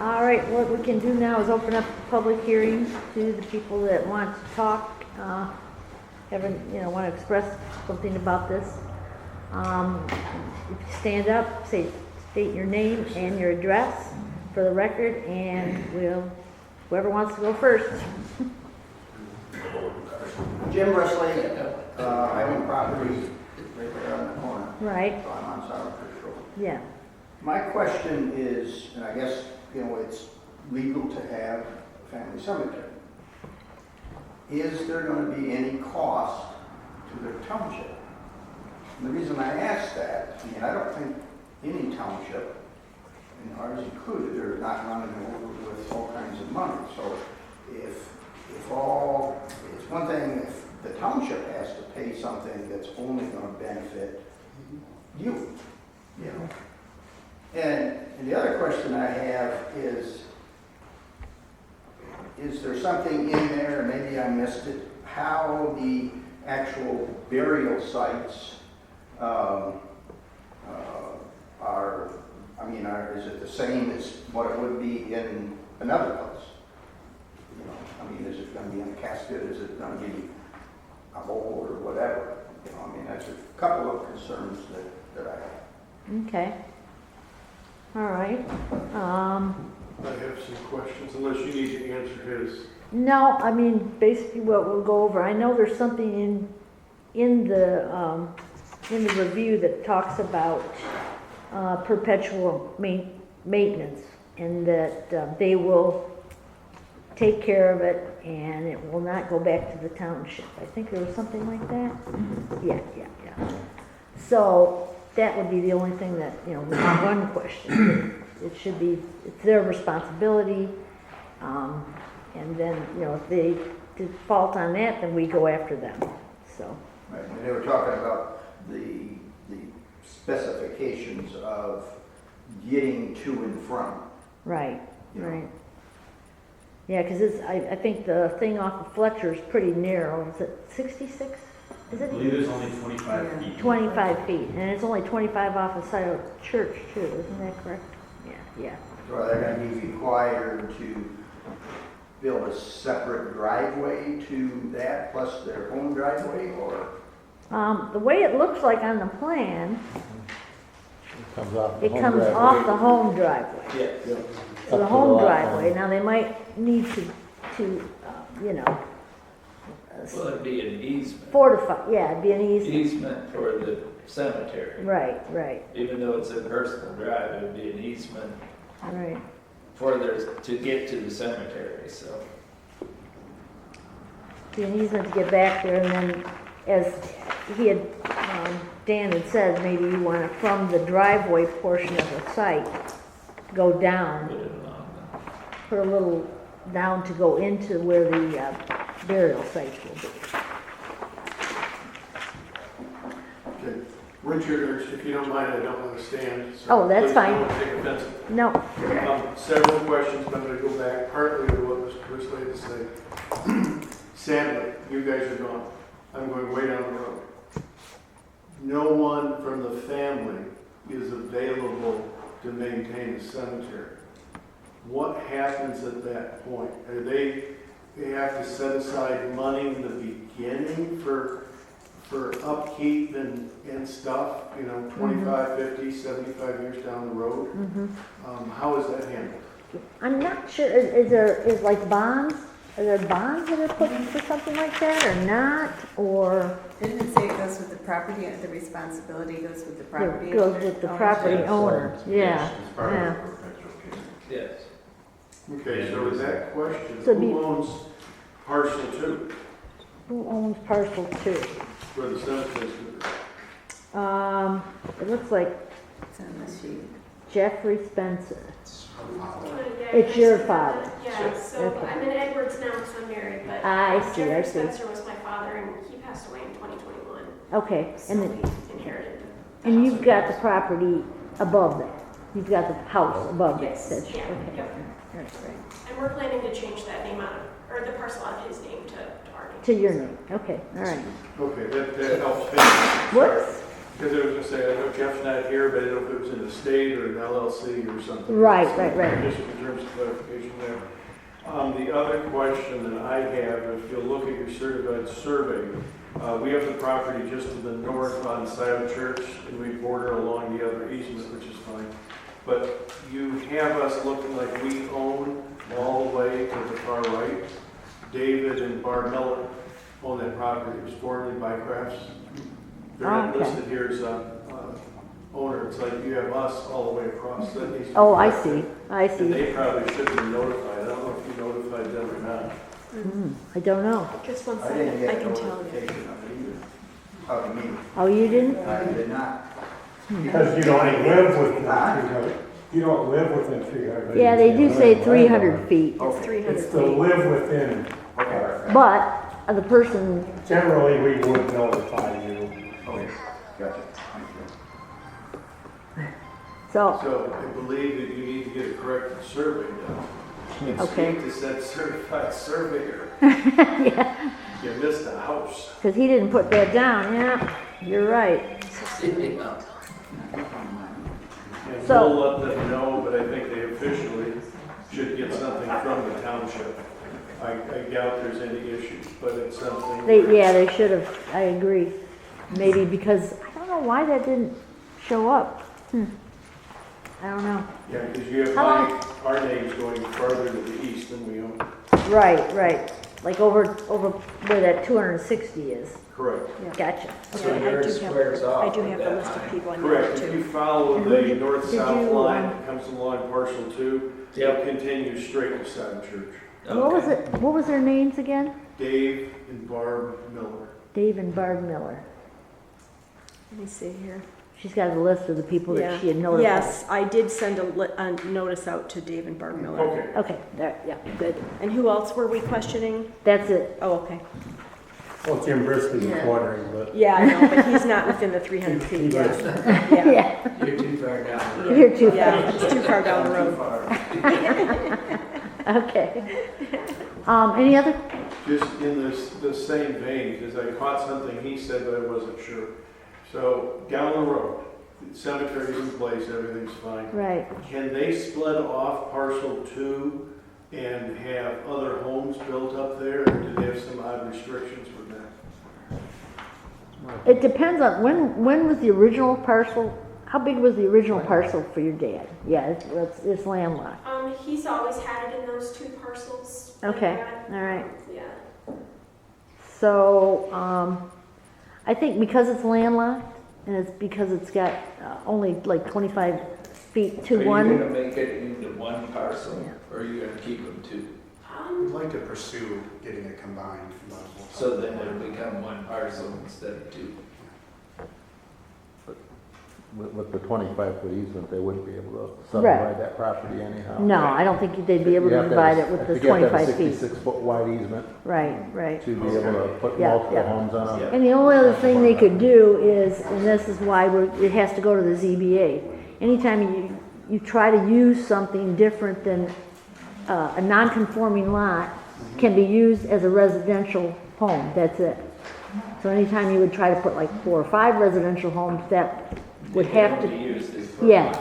Speaker 1: All right, what we can do now is open up the public hearing to the people that want to talk, want to express something about this. If you stand up, state your name and your address for the record, and whoever wants to go first.
Speaker 9: Jim Bresley, I own property right there on the corner.
Speaker 1: Right.
Speaker 9: So I'm on Sour Creek Road.
Speaker 1: Yeah.
Speaker 9: My question is, and I guess, it's legal to have a family cemetery. Is there going to be any cost to the township? And the reason I ask that, I don't think any township, and ours included, are not running over with all kinds of money. So it's one thing if the township has to pay something that's only going to benefit you. And the other question I have is there something in there, maybe I missed it, how the actual burial sites is it the same as what it would be in another place? Is it going to be in a casket? Is it going to be a bowl or whatever? That's a couple of concerns that I have.
Speaker 1: Okay. All right.
Speaker 10: I have some questions, unless you need to answer his.
Speaker 1: No, basically what we'll go over. I know there's something in the review that talks about perpetual maintenance, and that they will take care of it and it will not go back to the township. I think there was something like that. Yeah. So that would be the only thing that, one question. It should be, it's their responsibility. And then, if they default on that, then we go after them. So.
Speaker 9: Right. And they were talking about the specifications of getting to and from.
Speaker 1: Right. Right. Yeah, because I think the thing off of Fletcher is pretty narrow. Is it 66? Is it?
Speaker 5: I believe it's only 25 feet.
Speaker 1: 25 feet, and it's only 25 off the side of the church too. Isn't that correct? Yeah.
Speaker 9: So are they going to be required to build a separate driveway to that plus their own driveway, or?
Speaker 1: The way it looks like on the plan,
Speaker 7: It
Speaker 1: it comes off the home driveway.
Speaker 4: Yeah.
Speaker 1: So the home driveway. Now they might need to
Speaker 4: Well, it'd be an easement.
Speaker 1: fortify. Yeah, it'd be an easement.
Speaker 4: Easement for the cemetery.
Speaker 1: Right.
Speaker 4: Even though it's a personal drive, it would be an easement
Speaker 1: Right.
Speaker 4: to get to the cemetery, so.
Speaker 1: Be an easement to get back there, and then as Dan had said, maybe you want to, from the driveway portion of the site, go down.
Speaker 4: Put it along
Speaker 1: put a little down to go into where the burial sites will be.
Speaker 10: Okay. Richard, if you don't mind, I don't understand. So
Speaker 1: Oh, that's
Speaker 10: please
Speaker 1: fine.
Speaker 10: don't take offense.
Speaker 1: No,
Speaker 10: Several questions, but I'm going to go back partly to what Mr. Bursley had to say. Sadly, you guys are gone. I'm going way down the road. No one from the family is available to maintain the cemetery. What happens at that point? Are they have to set aside money in the beginning for upkeep and stuff, 25, 50, 75 years down the road? How is that handled?
Speaker 1: I'm not sure, is like bonds, are there bonds that are put in for something like that or not, or?
Speaker 3: Didn't it say it goes with the property, the responsibility goes with the property?
Speaker 1: It goes
Speaker 3: owner?
Speaker 1: with the property owner, yeah,
Speaker 5: It's part of
Speaker 1: yeah.
Speaker 5: the perpetual care.
Speaker 4: Yes.
Speaker 10: Okay, so with that question,
Speaker 1: So be-
Speaker 10: who owns parcel 2
Speaker 1: Who owns parcel 2?
Speaker 10: where the cemetery is?
Speaker 1: It looks like
Speaker 3: It's on the sheet.
Speaker 1: Jeffrey Spencer.
Speaker 2: Yeah,
Speaker 1: It's your father.
Speaker 2: Yeah, so
Speaker 1: Okay.
Speaker 2: I'm in Edwards now because I'm married, but
Speaker 1: I see, I
Speaker 2: Jeffrey
Speaker 1: see.
Speaker 2: Spencer was my father and he passed away in 2021.
Speaker 1: Okay,
Speaker 2: So
Speaker 1: and
Speaker 2: we
Speaker 1: then,
Speaker 2: inherited the
Speaker 1: and
Speaker 2: house.
Speaker 1: you've got the property above that. You've got the house above that.
Speaker 2: Yes,
Speaker 1: That's-
Speaker 2: yeah,
Speaker 1: okay.
Speaker 2: yep.
Speaker 1: That's right.
Speaker 2: And we're planning to change that name out of, or the parcel out of his name to our name.
Speaker 1: To your name, okay, all right.
Speaker 10: Okay, that helps me.
Speaker 1: Whoops,
Speaker 10: Because I was going to say, I know Jeff's not here, but I don't know if it was in the state or an LLC or something.
Speaker 1: Right,
Speaker 10: So,
Speaker 1: right, right.
Speaker 10: Just in terms of clarification there. The other question that I have, if you'll look at your certified survey, we have the property just to the north on Silent Church, and we border along the other easement, which is fine. But you have us looking like we own all the way to the far right. David and Barb Miller own that property. It was formerly Bycrafts. They're not
Speaker 1: Okay.
Speaker 10: listed here as owner. It's like you have us all the way across. That needs to be
Speaker 1: oh, I
Speaker 10: corrected.
Speaker 1: see, I
Speaker 10: And
Speaker 1: see.
Speaker 10: they probably should be notified. I don't know if you notified them or not.
Speaker 1: I don't know.
Speaker 2: Just one
Speaker 9: I didn't
Speaker 2: second, I
Speaker 9: get
Speaker 2: can tell you.
Speaker 9: notification of it either, of me.
Speaker 1: Oh, you didn't?
Speaker 9: I did not.
Speaker 11: Because you don't live within
Speaker 9: Huh?
Speaker 11: 300, you don't live within 300.
Speaker 1: Yeah, they do say 300 feet,
Speaker 9: Okay.
Speaker 2: 300
Speaker 11: It's the
Speaker 2: feet.
Speaker 11: live within
Speaker 9: Okay.
Speaker 1: but the person,
Speaker 11: Generally, we would notify you.
Speaker 9: Okay, gotcha. Thank you.
Speaker 1: so,
Speaker 10: So I believe that you need to get a corrected survey done. And
Speaker 1: Okay.
Speaker 10: speak to said certified surveyor.
Speaker 1: yeah,
Speaker 10: You missed a house.
Speaker 1: because he didn't put that down, yeah, you're right.
Speaker 10: And
Speaker 1: So-
Speaker 10: we'll let them know, but I think they officially should get something from the township. I doubt there's any issues, but it's something.
Speaker 1: They should have, I agree. Maybe because, I don't know why that didn't show up. I don't know.
Speaker 10: Yeah, because you have
Speaker 1: How
Speaker 10: our names going farther to the east than we own.
Speaker 1: Right, like over where that 260 is.
Speaker 10: Correct.
Speaker 1: Gotcha.
Speaker 4: So
Speaker 2: Okay, I
Speaker 4: yours
Speaker 2: do have-
Speaker 4: squares off
Speaker 2: I do
Speaker 4: with
Speaker 2: have the
Speaker 4: that
Speaker 2: list of
Speaker 4: line.
Speaker 2: people I know
Speaker 10: Correct. If
Speaker 2: too.
Speaker 10: you follow
Speaker 1: And
Speaker 10: the
Speaker 1: did
Speaker 10: north-south
Speaker 1: you,
Speaker 10: line that comes along parcel 2,
Speaker 4: Yep.
Speaker 10: it continues straight to Silent Church.
Speaker 1: What was
Speaker 4: Okay.
Speaker 1: it? What was their names again?
Speaker 10: Dave and Barb Miller.
Speaker 1: Dave and Barb Miller.
Speaker 2: Let me see here.
Speaker 1: She's got a list of the people
Speaker 2: Yeah.
Speaker 1: that she had notified.
Speaker 2: Yes, I did send a notice out to Dave and Barb Miller.
Speaker 10: Okay.
Speaker 1: Okay, there, yeah, good.
Speaker 2: And who else were we questioning?
Speaker 1: That's it.
Speaker 2: Oh, okay.
Speaker 11: Well, Jim Brisley was
Speaker 1: Yeah.
Speaker 11: wondering, but
Speaker 2: Yeah, I know, but he's not within the 300
Speaker 11: he
Speaker 2: feet
Speaker 11: lives.
Speaker 2: yet. Yeah,
Speaker 1: Yeah,
Speaker 4: You're too far down.
Speaker 1: you're too
Speaker 2: yeah,
Speaker 1: fast.
Speaker 2: it's too far down the road.
Speaker 1: Okay. Any other?
Speaker 10: Just in the same vein, because I caught something he said, but I wasn't sure. So down the road, the cemetery's in place, everything's fine.
Speaker 1: Right.
Speaker 10: Can they split off parcel 2 and have other homes built up there, or do they have some odd restrictions with that?
Speaker 1: It depends on, when was the original parcel? How big was the original parcel for your dad? Yeah, it's landlocked.
Speaker 2: He's always had it in those 2 parcels. like
Speaker 1: Okay,
Speaker 2: that.
Speaker 1: all right.
Speaker 2: Yeah.
Speaker 1: So, I think because it's landlocked, and it's because it's got only like 25 feet to
Speaker 4: Are you
Speaker 1: one.
Speaker 4: gonna make it into one parcel, or are you gonna keep them 2?
Speaker 8: We'd like to pursue getting it combined. but we'll talk
Speaker 4: So then
Speaker 8: about
Speaker 4: it'll
Speaker 8: it.
Speaker 4: become one parcel instead of 2.
Speaker 7: with the 25-foot easement, they wouldn't be able to subdivide that property anyhow.
Speaker 1: No, I don't think they'd be able
Speaker 7: You
Speaker 1: to
Speaker 7: have to have
Speaker 1: divide
Speaker 7: a-
Speaker 1: it with
Speaker 7: I
Speaker 1: the
Speaker 7: think you have to have a
Speaker 1: 25 feet.
Speaker 7: 66-foot wide easement
Speaker 1: Right.
Speaker 7: to be able to put
Speaker 1: Yeah,
Speaker 7: multiple
Speaker 1: yeah.
Speaker 7: homes on a.
Speaker 1: And the only other thing they could do is, and this is why it has to go to the ZBA. Anytime you try to use something different than a non-conforming lot, can be used as a residential home, that's it. So anytime you would try to put like 4 or 5 residential homes, that would have to, yeah,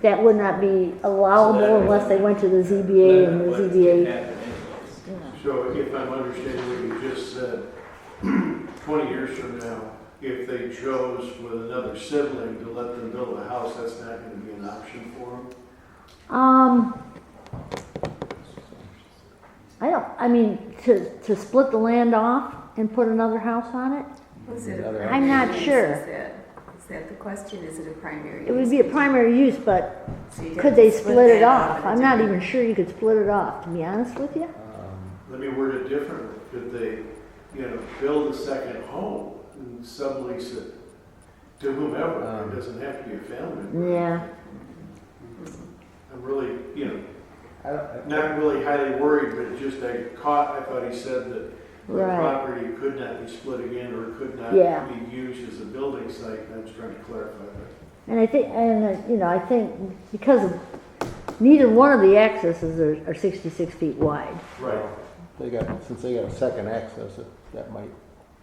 Speaker 1: that would not be allowable unless they went to the ZBA and the ZBA.
Speaker 10: So if I'm understanding what you just said, 20 years from now, if they chose with another sibling to let them build a house, that's not going to be an option for them?
Speaker 1: I mean, to split the land off and put another house on it,
Speaker 3: Was it a
Speaker 7: I'm
Speaker 3: primary
Speaker 1: not
Speaker 3: use?
Speaker 1: sure.
Speaker 3: Is that the question? Is it a primary use?
Speaker 1: it would be a primary use, but
Speaker 3: So you'd have
Speaker 1: could
Speaker 3: to
Speaker 1: they split it
Speaker 3: that
Speaker 1: off?
Speaker 3: into
Speaker 1: I'm not
Speaker 3: different-
Speaker 1: even sure you could split it off, to be honest with you.
Speaker 10: Let me word it differently. Could they, build a second home and sublease it to whomever? It doesn't have to be a family.
Speaker 1: Yeah,
Speaker 10: I'm really,
Speaker 7: I don't-
Speaker 10: not really highly worried, but just I thought he said that the
Speaker 1: Right.
Speaker 10: property could not be split again or could not
Speaker 1: Yeah.
Speaker 10: be used as a building site. And I was trying to clarify that.
Speaker 1: and I think because of, neither one of the accesses are 66 feet wide.
Speaker 10: Right.
Speaker 7: Since they got a second access, that might,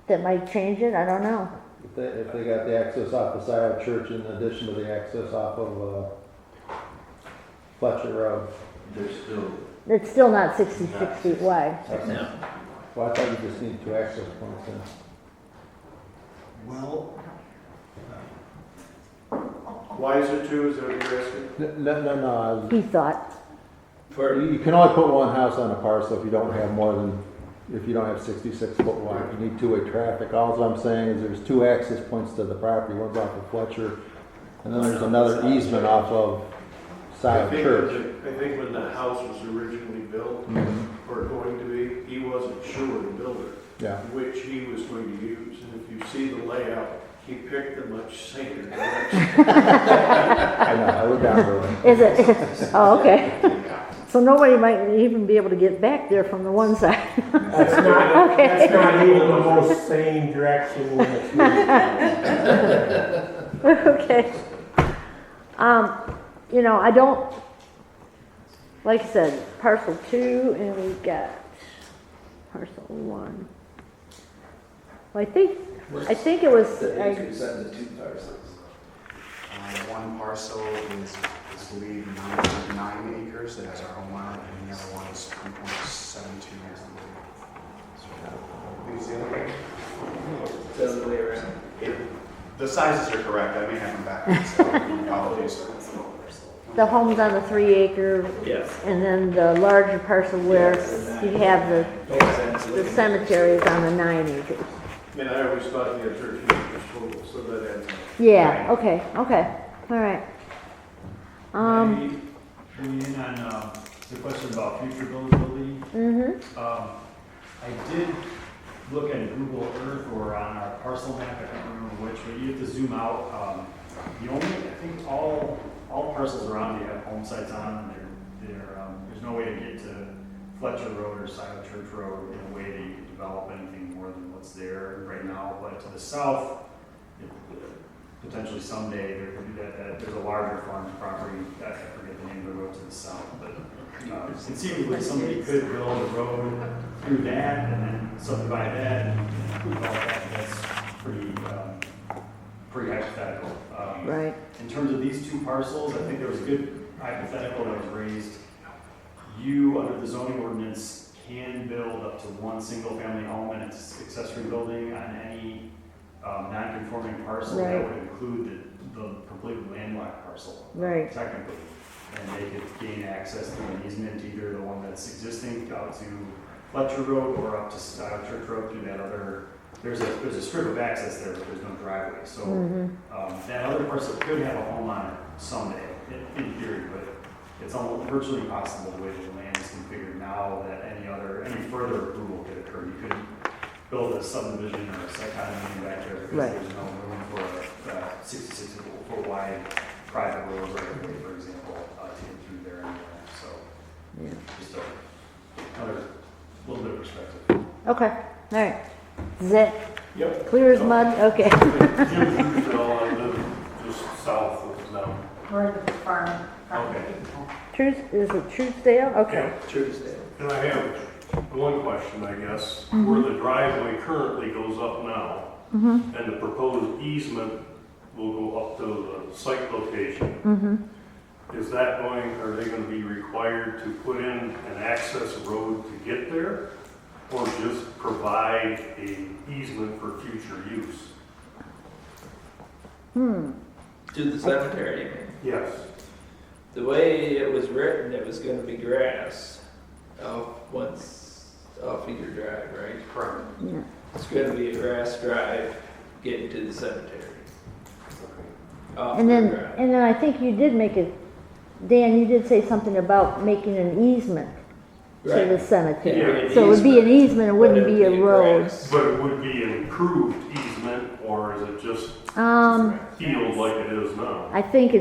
Speaker 1: That might change it, I don't know.
Speaker 7: if they got the access off the side of church in addition to the access off of Fletcher Road.
Speaker 1: It's still not 66 feet wide.
Speaker 4: No.
Speaker 7: Well, I thought you just need 2 access points then.
Speaker 10: Well. Why is it 2? Is that what you're asking?
Speaker 7: No.
Speaker 1: He thought,
Speaker 7: You can only put one house on a parcel if you don't have more than, if you don't have 66-foot wide. You need two-way traffic. All I'm saying is there's 2 access points to the property. One's off of Fletcher, and then there's another easement off of side of church.
Speaker 10: I think when the house was originally built, or going to be, he wasn't sure, the builder,
Speaker 7: Yeah.
Speaker 10: which he was going to use. And if you see the layout, he picked a much saner direction.
Speaker 7: I know, I looked down the road.
Speaker 1: is it, oh, okay. So nobody might even be able to get back there from the one side.
Speaker 11: That's not,
Speaker 1: Okay.
Speaker 11: that's not even the most sane direction when it's moving.
Speaker 1: Okay. I don't, like I said, parcel 2, and we've got parcel 1. Well, I think it was,
Speaker 8: One parcel is, I believe, 9 acres that has our home on it, and the other one is 3.72 acres. I think it's the other way.
Speaker 4: It's the other way around.
Speaker 8: The sizes are correct, I may have them back, so apologies.
Speaker 1: the home's on the 3-acre,
Speaker 4: Yes.
Speaker 1: and then the larger parcel where you have the cemetery is on the 9 acres.
Speaker 10: I mean, I always thought he had 13 acres total, so that adds up.
Speaker 1: Yeah, okay, all right.
Speaker 6: Maybe in on the question about future buildability. I did look at Google Earth or on our parcel map, I can't remember which, but you have to zoom out. I think all parcels around you have home sites on them. There's no way to get to Fletcher Road or Silent Church Road in a way that you could develop anything more than what's there right now. But to the south, potentially someday there's a larger farm property. I forget the name of the road to the south, but conceivably somebody could build a road through that and then subdivide that and develop that. That's pretty hypothetical.
Speaker 1: Right.
Speaker 6: In terms of these 2 parcels, I think there was a good hypothetical that was raised. You, under the zoning ordinance, can build up to 1 single-family home and its accessory building on any non-conforming parcel.
Speaker 1: Right.
Speaker 6: That would include the completely landlocked parcel,
Speaker 1: Right.
Speaker 6: technically. And they could gain access to an easement, either the one that's existing out to Fletcher Road or up to Church Road through that other. There's a strip of access there, but there's no driveway. So that other parcel could have a home on it someday, in theory, but it's almost virtually impossible the way the land is configured now that any further approval could occur. You couldn't build a subdivision or a site condominium back there because
Speaker 1: Right.
Speaker 6: there's no room for a 66-foot wide private road right away, for example, to get through there anyway, so.
Speaker 1: Yeah.
Speaker 6: Just another little bit of perspective.
Speaker 1: Okay, all right. Is that
Speaker 6: Yep.
Speaker 1: clear as mud? Okay.
Speaker 10: Jim Truesdale, I live just south of them.
Speaker 2: We're the farm.
Speaker 6: Okay.
Speaker 1: Is it Truesdale? Okay.
Speaker 4: Tuesday.
Speaker 10: And I have one question, I guess. Where the driveway currently goes up now, and the proposed easement will go up to the site location. Is that are they gonna be required to put in an access road to get there? Or just provide a easement for future use?
Speaker 4: To the cemetery, you mean?
Speaker 10: Yes.
Speaker 4: The way it was written, it was gonna be grass off either drive, right?
Speaker 10: Correct.
Speaker 1: Yeah.
Speaker 4: It's gonna be a grass drive getting to the cemetery. Off
Speaker 1: And
Speaker 4: the
Speaker 1: then,
Speaker 4: drive.
Speaker 1: I think you did make it, Dan, you did say something about making an easement to the
Speaker 4: Right.
Speaker 1: cemetery.
Speaker 4: Yeah,
Speaker 1: So it would be an easement, it
Speaker 4: but
Speaker 1: wouldn't
Speaker 4: it'd
Speaker 1: be a road.
Speaker 4: grass.
Speaker 10: But it would be an improved easement, or is it just field like it is now?
Speaker 1: I think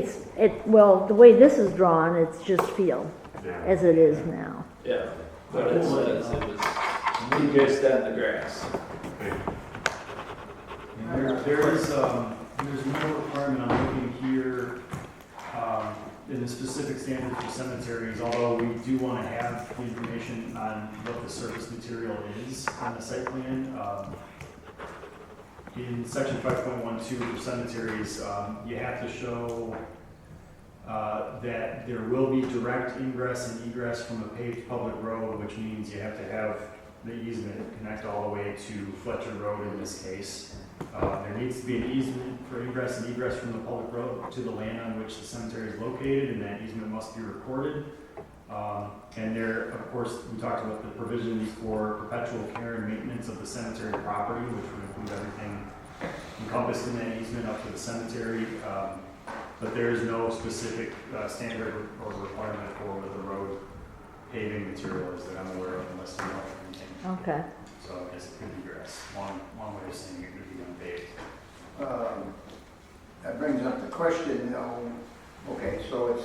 Speaker 1: well, the way this is drawn, it's just field,
Speaker 10: Yeah.
Speaker 1: as it is now.
Speaker 4: Yeah, but it says it was, we just on the grass.
Speaker 10: Okay.
Speaker 6: There's no requirement on looking here in the specific standards for cemeteries, although we do want to have the information on what the surface material is on the site plan. In section 5.12 for cemeteries, you have to show that there will be direct ingress and egress from a paved public road, which means you have to have the easement connect all the way to Fletcher Road in this case. There needs to be an easement for ingress and egress from the public road to the land on which the cemetery is located, and that easement must be recorded. And there, of course, we talked about the provisions for perpetual care and maintenance of the cemetery property, which would include everything encompassed in that easement up to the cemetery. But there is no specific standard or requirement for the road paving material is that I'm aware of, unless you know anything.
Speaker 1: Okay.
Speaker 6: So I guess it could be grass. Long way of saying it could be unpaved.
Speaker 9: That brings up the question, okay, so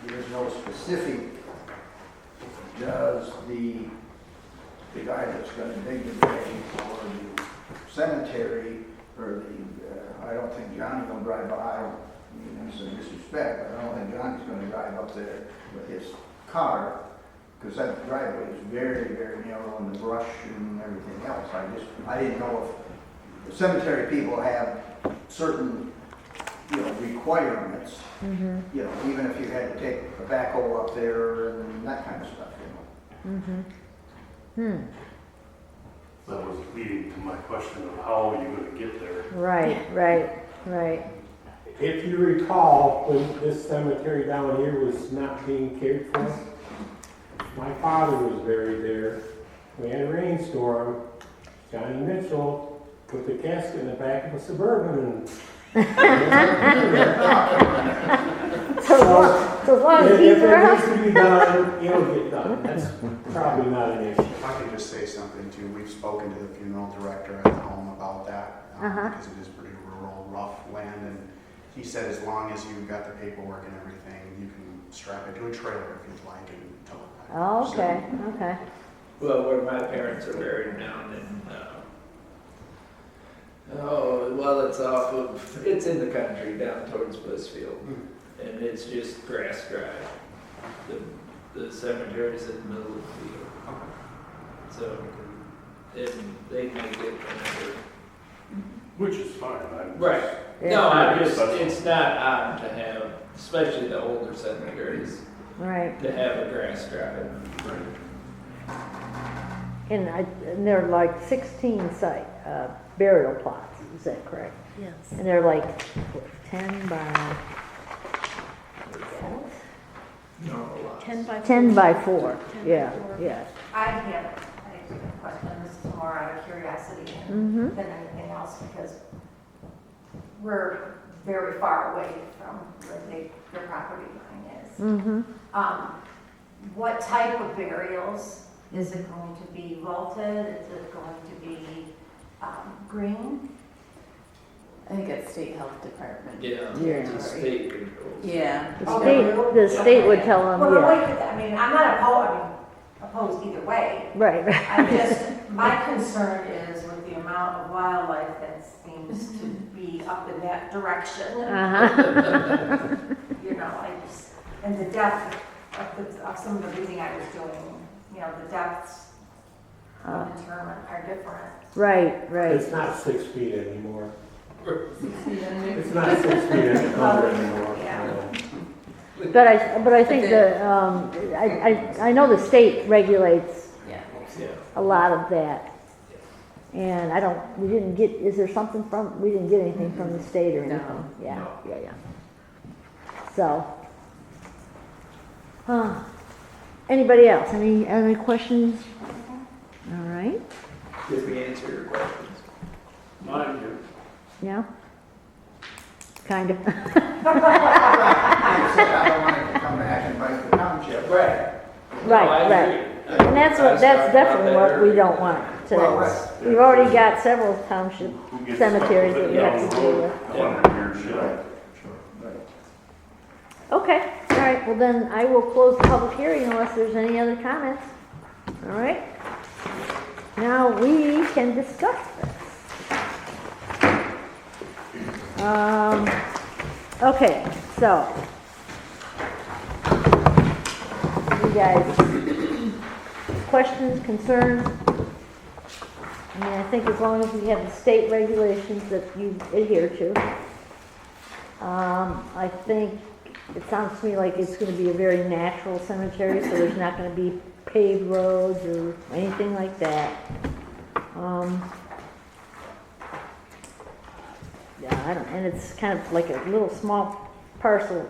Speaker 9: there's no specific, does the guy that's gonna dig the grave or the cemetery, or I don't think Johnny will drive by, I mean, that's some disrespect, but I don't think Johnny's gonna drive up there with his car, because that driveway is very, very narrow and the brush and everything else. I didn't know if the cemetery people have certain, requirements, even if you had to take a backhoe up there and that kind of stuff,
Speaker 10: That was leading to my question of how are you going to get there?
Speaker 1: Right.
Speaker 11: If you recall, when this cemetery down here was not being cared for, my father was buried there. We had a rainstorm. Johnny Mitchell put the casket in the back of a Suburban and
Speaker 1: So as long as
Speaker 11: if
Speaker 1: he's
Speaker 11: it needs
Speaker 1: around.
Speaker 11: to be done, it'll get done. That's probably not an issue.
Speaker 8: If I could just say something too, we've spoken to the funeral director at the home about that, because it is pretty rural, rough land, and he said as long as you've got the paperwork and everything, you can strap it to a trailer if you'd like and tow it back.
Speaker 1: Oh, okay.
Speaker 4: Well, where my parents are buried now, and it's in the country down towards Blissfield, and it's just grass drive. The cemetery's in the middle of the field, so and they make it whenever.
Speaker 10: Which is fine.
Speaker 4: Right.
Speaker 1: Yeah.
Speaker 4: No, it's not odd to have, especially the older cemeteries,
Speaker 1: Right.
Speaker 4: to have a grass drive.
Speaker 1: And there are like 16 burial plots, is that correct?
Speaker 2: Yes.
Speaker 1: And they're like, what, 10 by...
Speaker 4: No,
Speaker 1: 10 by 4, yeah.
Speaker 2: I have a question, this is more out of curiosity
Speaker 1: Mm-hmm.
Speaker 2: than anything else, because we're very far away from where their property line is.
Speaker 1: Mm-hmm.
Speaker 2: What type of burials? Is it going to be vaulted? Is it going to be green?
Speaker 3: I think it's state health department.
Speaker 4: Yeah,
Speaker 1: Yeah.
Speaker 4: it's a state controls.
Speaker 3: Yeah.
Speaker 1: The state would tell them,
Speaker 2: Well,
Speaker 1: yeah,
Speaker 2: wait, I mean, I'm not opposed either way.
Speaker 1: right, right.
Speaker 2: I just, my concern is with the amount of wildlife that seems to be up in that direction.
Speaker 1: Uh-huh.
Speaker 2: You know, and the depth of some of the reading I was doing, you know, the depths
Speaker 1: Uh,
Speaker 2: determined are different.
Speaker 1: Right, right.
Speaker 11: It's not 6 feet anymore. It's not 6 feet anymore.
Speaker 2: Yeah.
Speaker 1: But I think I know the state regulates
Speaker 3: Yeah.
Speaker 4: Yeah.
Speaker 1: a lot of that. And we didn't get, is there something we didn't get anything from the state or
Speaker 3: No.
Speaker 1: anything? Yeah,
Speaker 11: No.
Speaker 1: yeah. So, anybody else? Any questions? All right,
Speaker 4: Did we answer your questions?
Speaker 10: Mine do.
Speaker 1: yeah? Kind of.
Speaker 9: Like I said, I don't want it to come back and bite the township.
Speaker 4: Right.
Speaker 1: Right, right. And that's definitely what we don't want to.
Speaker 9: Well, right.
Speaker 1: We've already got several township
Speaker 6: Who gets
Speaker 1: cemeteries
Speaker 6: stuff
Speaker 1: that we have
Speaker 6: down
Speaker 1: to
Speaker 6: the
Speaker 1: deal
Speaker 6: road?
Speaker 1: with.
Speaker 6: 100 years, yeah.
Speaker 1: Okay, all right, well then I will close the public hearing unless there's any other comments. All right? Now we can discuss this. Okay, so. You guys, questions, concerns? I mean, I think as long as we have the state regulations that you adhere to. I think it sounds to me like it's going to be a very natural cemetery, so there's not going to be paved roads or anything like that. Yeah, I don't, and it's kind of like a little small parcel,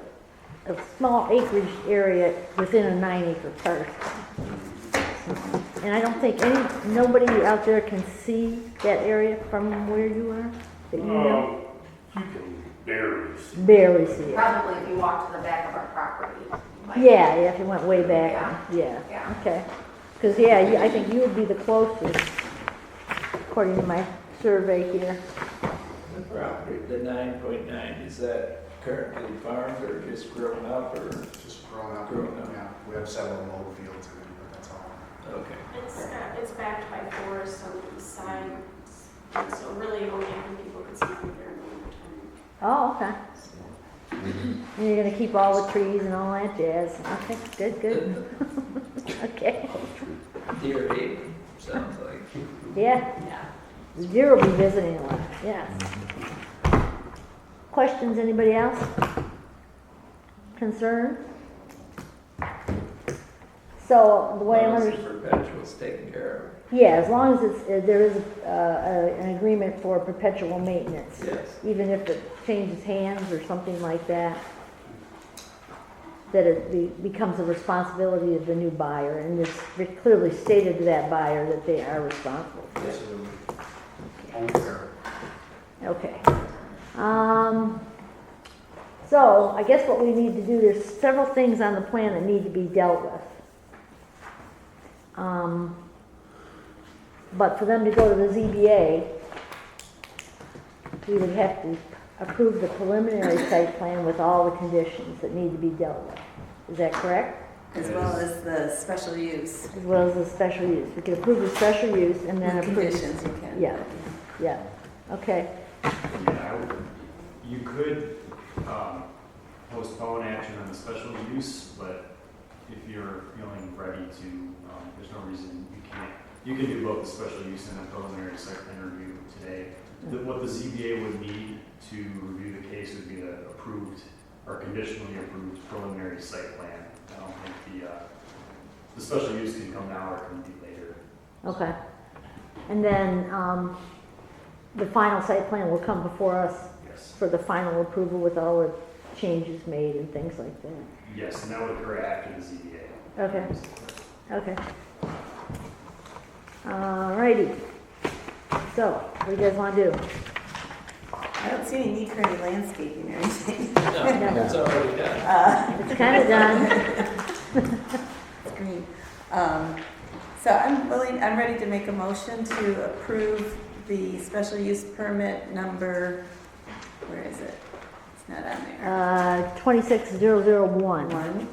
Speaker 1: a small acreage area within a 9-acre parcel. And I don't think nobody out there can see that area from where you are, that you know?
Speaker 6: You can barely see.
Speaker 1: Barely see it.
Speaker 2: Probably if you walk to the back of our property. you might-
Speaker 1: Yeah, if you went way back, yeah,
Speaker 2: Yeah.
Speaker 1: okay. Because, yeah, I think you would be the closest, according to my survey here.
Speaker 4: The property, the 9.9, is that currently farmed or just grown up or?
Speaker 8: Just growing up.
Speaker 4: Growing up.
Speaker 8: Yeah, we have several mobile fields in it, but that's all.
Speaker 4: Okay.
Speaker 12: It's backed by forest on the east side, so really only a few people can see from there in the wintertime.
Speaker 1: Oh, okay. And you're gonna keep all the trees and all that jazz. Okay, good. Okay,
Speaker 4: Deer Haven, sounds like.
Speaker 1: yeah. The deer will be visiting a lot, yes. Questions, anybody else? Concern? So, the way I'm
Speaker 4: As long as
Speaker 1: understanding.
Speaker 4: the perpetual's taken care
Speaker 1: Yeah, as long as there is an agreement for perpetual maintenance.
Speaker 4: of. Yes.
Speaker 1: Even if it changes hands or something like that, that it becomes a responsibility of the new buyer, and it's clearly stated to that buyer that they are responsible.
Speaker 8: Absolutely. Only fair.
Speaker 1: Okay. So I guess what we need to do, there's several things on the plan that need to be dealt with. But for them to go to the ZBA, we would have to approve the preliminary site plan with all the conditions that need to be dealt with. Is that correct?
Speaker 3: As well as the special use.
Speaker 1: As well as the special use. We can approve the special use and then
Speaker 3: With
Speaker 1: approve.
Speaker 3: conditions you can.
Speaker 1: Yeah, okay.
Speaker 6: Yeah, you could postpone action on the special use, but if you're feeling ready to, there's no reason you can't. You can do both the special use and the preliminary site plan review today. What the ZBA would need to review the case would be the approved or conditionally approved preliminary site plan. I don't think the special use can come now or it can be later.
Speaker 1: Okay. And then, the final site plan will come before us
Speaker 6: Yes.
Speaker 1: for the final approval with all the changes made and things like that.
Speaker 6: Yes, and that would occur after the ZBA.
Speaker 1: Okay. Okay. Alrighty. So, what do you guys wanna do?
Speaker 3: I don't see any need for any landscaping or anything.
Speaker 4: No, it's already done.
Speaker 1: It's kinda done.
Speaker 3: It's green. So I'm ready to make a motion to approve the special use permit number
Speaker 1: 26001.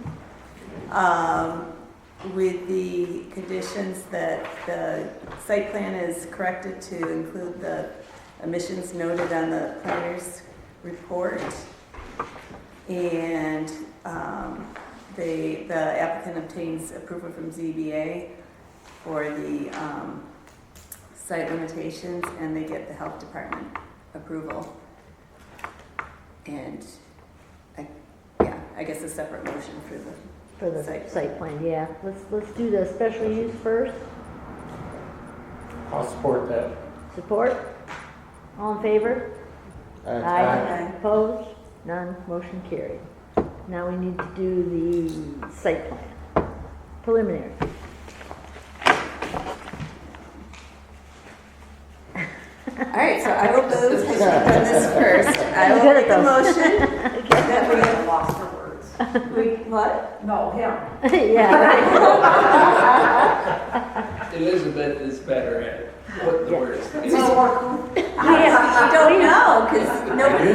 Speaker 3: With the conditions that the site plan is corrected to include the emissions noted on the planner's report. And the applicant obtains approval from ZBA for the site limitations, and they get the health department approval. And I guess a separate motion
Speaker 1: For the site plan, yeah. Let's do the special use first.
Speaker 11: I'll support that.
Speaker 1: Support? All in favor?
Speaker 3: Aye.
Speaker 1: Opposed? None, motion carried. Now we need to do the site plan. Preliminary.
Speaker 3: All right, so I will move, I should have done this first. I will
Speaker 1: Good at
Speaker 3: make a
Speaker 1: those.
Speaker 3: motion that we
Speaker 2: get lost for words.
Speaker 3: what?
Speaker 2: No, him.
Speaker 1: Yeah, right.
Speaker 4: Elizabeth is better at putting the
Speaker 1: Yeah.
Speaker 4: words.
Speaker 3: I don't know, because nobody,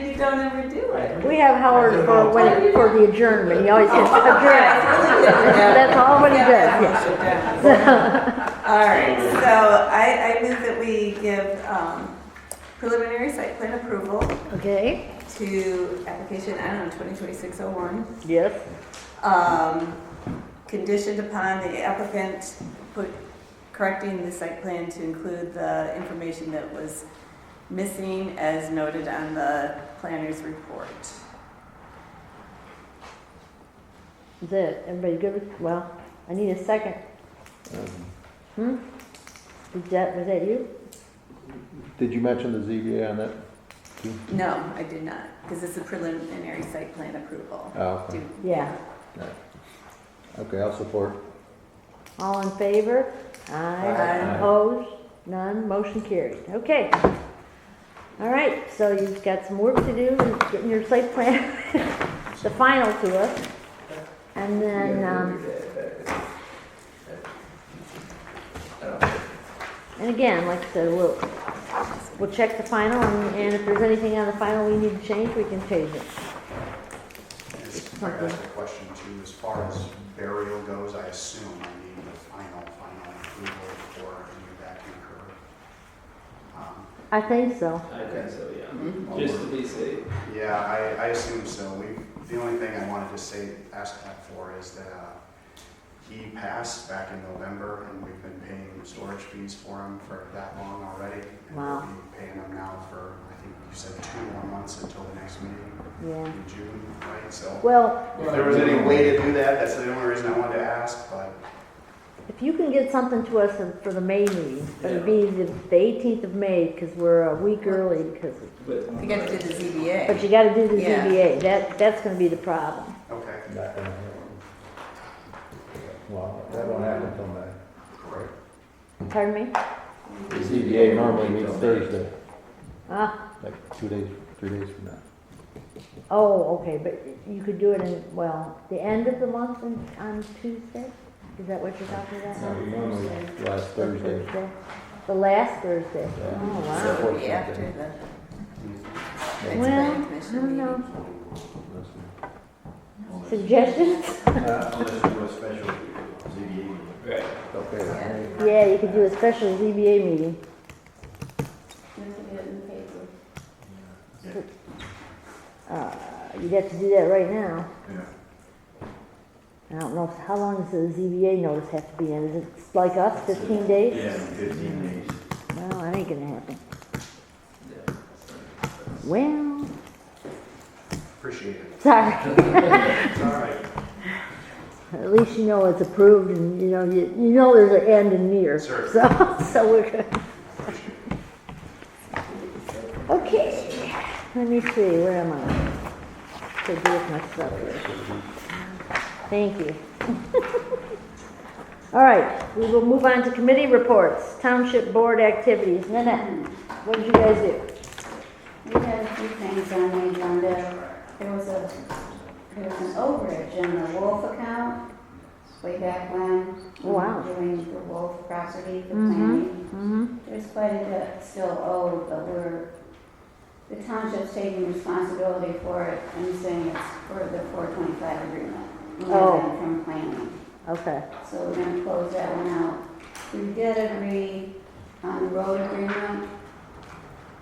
Speaker 3: you don't ever do it.
Speaker 1: We have Howard for the adjournment. He always gets adjourned. That's all what he does, yeah.
Speaker 3: All right, so I move that we give preliminary site plan approval
Speaker 1: Okay,
Speaker 3: to application, 2026-01.
Speaker 1: yes.
Speaker 3: Conditioned upon the applicant correcting the site plan to include the information that was missing as noted on the planner's report.
Speaker 1: Is that, everybody good with, well, I need a second. Was that you?
Speaker 7: Did you mention the ZBA on that too?
Speaker 3: No, I did not, because it's a preliminary site plan approval.
Speaker 7: Oh, okay.
Speaker 1: Yeah.
Speaker 7: Okay, I'll support.
Speaker 1: All in favor?
Speaker 3: Aye.
Speaker 1: Opposed? None, motion carried. Okay. All right, so you've got some work to do in getting your site plan, the final to us. And then, and again, like I said, we'll check the final, and if there's anything on the final we need to change, we can change it.
Speaker 8: If I ask a question too, as far as burial goes, I assume I need the final approval before any of that can occur.
Speaker 1: I think so.
Speaker 4: I think so, yeah. Just to be safe.
Speaker 8: Yeah, I assume so. The only thing I wanted to ask that for is that he passed back in November, and we've been paying storage fees for him for that long already. And
Speaker 1: Wow.
Speaker 8: we'll be paying him now for, I think you said 2 more months until the next meeting
Speaker 1: Yeah.
Speaker 8: in June, right? So
Speaker 1: Well,
Speaker 8: if there was any way to do that, that's the only reason I wanted to ask, but
Speaker 1: if you can get something to us for the May meeting, it'll be the 18th of May, because we're a week early, because,
Speaker 4: But
Speaker 3: You got to do the ZBA.
Speaker 1: but you gotta do the
Speaker 3: Yeah.
Speaker 1: ZBA. That's gonna be the problem.
Speaker 8: okay.
Speaker 7: Not gonna happen. Well, that won't happen until May.
Speaker 1: Pardon me?
Speaker 7: The ZBA normally meets Thursday,
Speaker 1: Ah,
Speaker 7: like 3 days from now.
Speaker 1: oh, okay, but you could do it the end of the month on Tuesday? Is that what you're talking about?
Speaker 7: Normally last Thursday.
Speaker 1: The last Thursday?
Speaker 7: Yeah.
Speaker 1: Oh,
Speaker 3: So
Speaker 1: wow.
Speaker 3: it'll be after the next
Speaker 1: Well,
Speaker 3: planning
Speaker 1: I
Speaker 3: commission
Speaker 1: don't know.
Speaker 3: meeting.
Speaker 1: Suggestions?
Speaker 5: Unless you do a special ZBA meeting.
Speaker 4: right.
Speaker 7: Okay.
Speaker 1: Yeah, you could do a special ZBA meeting. You'd have to do that right now.
Speaker 5: Yeah.
Speaker 1: I don't know, how long does the ZBA notice have to be in? Is it like us, 15 days?
Speaker 5: Yeah, 15 days.
Speaker 1: Well, that ain't gonna happen.
Speaker 4: Yeah.
Speaker 1: Well,
Speaker 8: Appreciate it.
Speaker 1: sorry.
Speaker 11: It's all right.
Speaker 1: At least you know it's approved and you know there's an end in near.
Speaker 8: Sure.
Speaker 1: So we're good. Okay, let me see, where am I? To do with my stuff here. Thank you. All right, we will move on to committee reports, township board activities. Nanette, what did you guys do?
Speaker 2: We had a few things on the agenda. There was an overage in the Wolf account way back when.
Speaker 1: Oh, wow.
Speaker 2: Doing the Wolf property for
Speaker 1: Mm-hmm.
Speaker 2: planning.
Speaker 1: Mm-hmm.
Speaker 2: There's quite a bit still owed, but the township's taking responsibility for it and saying it's for the 425 agreement.
Speaker 1: Oh.
Speaker 2: Rather than from planning.
Speaker 1: Okay.
Speaker 2: So we're gonna close that one out. We did agree on the road agreement,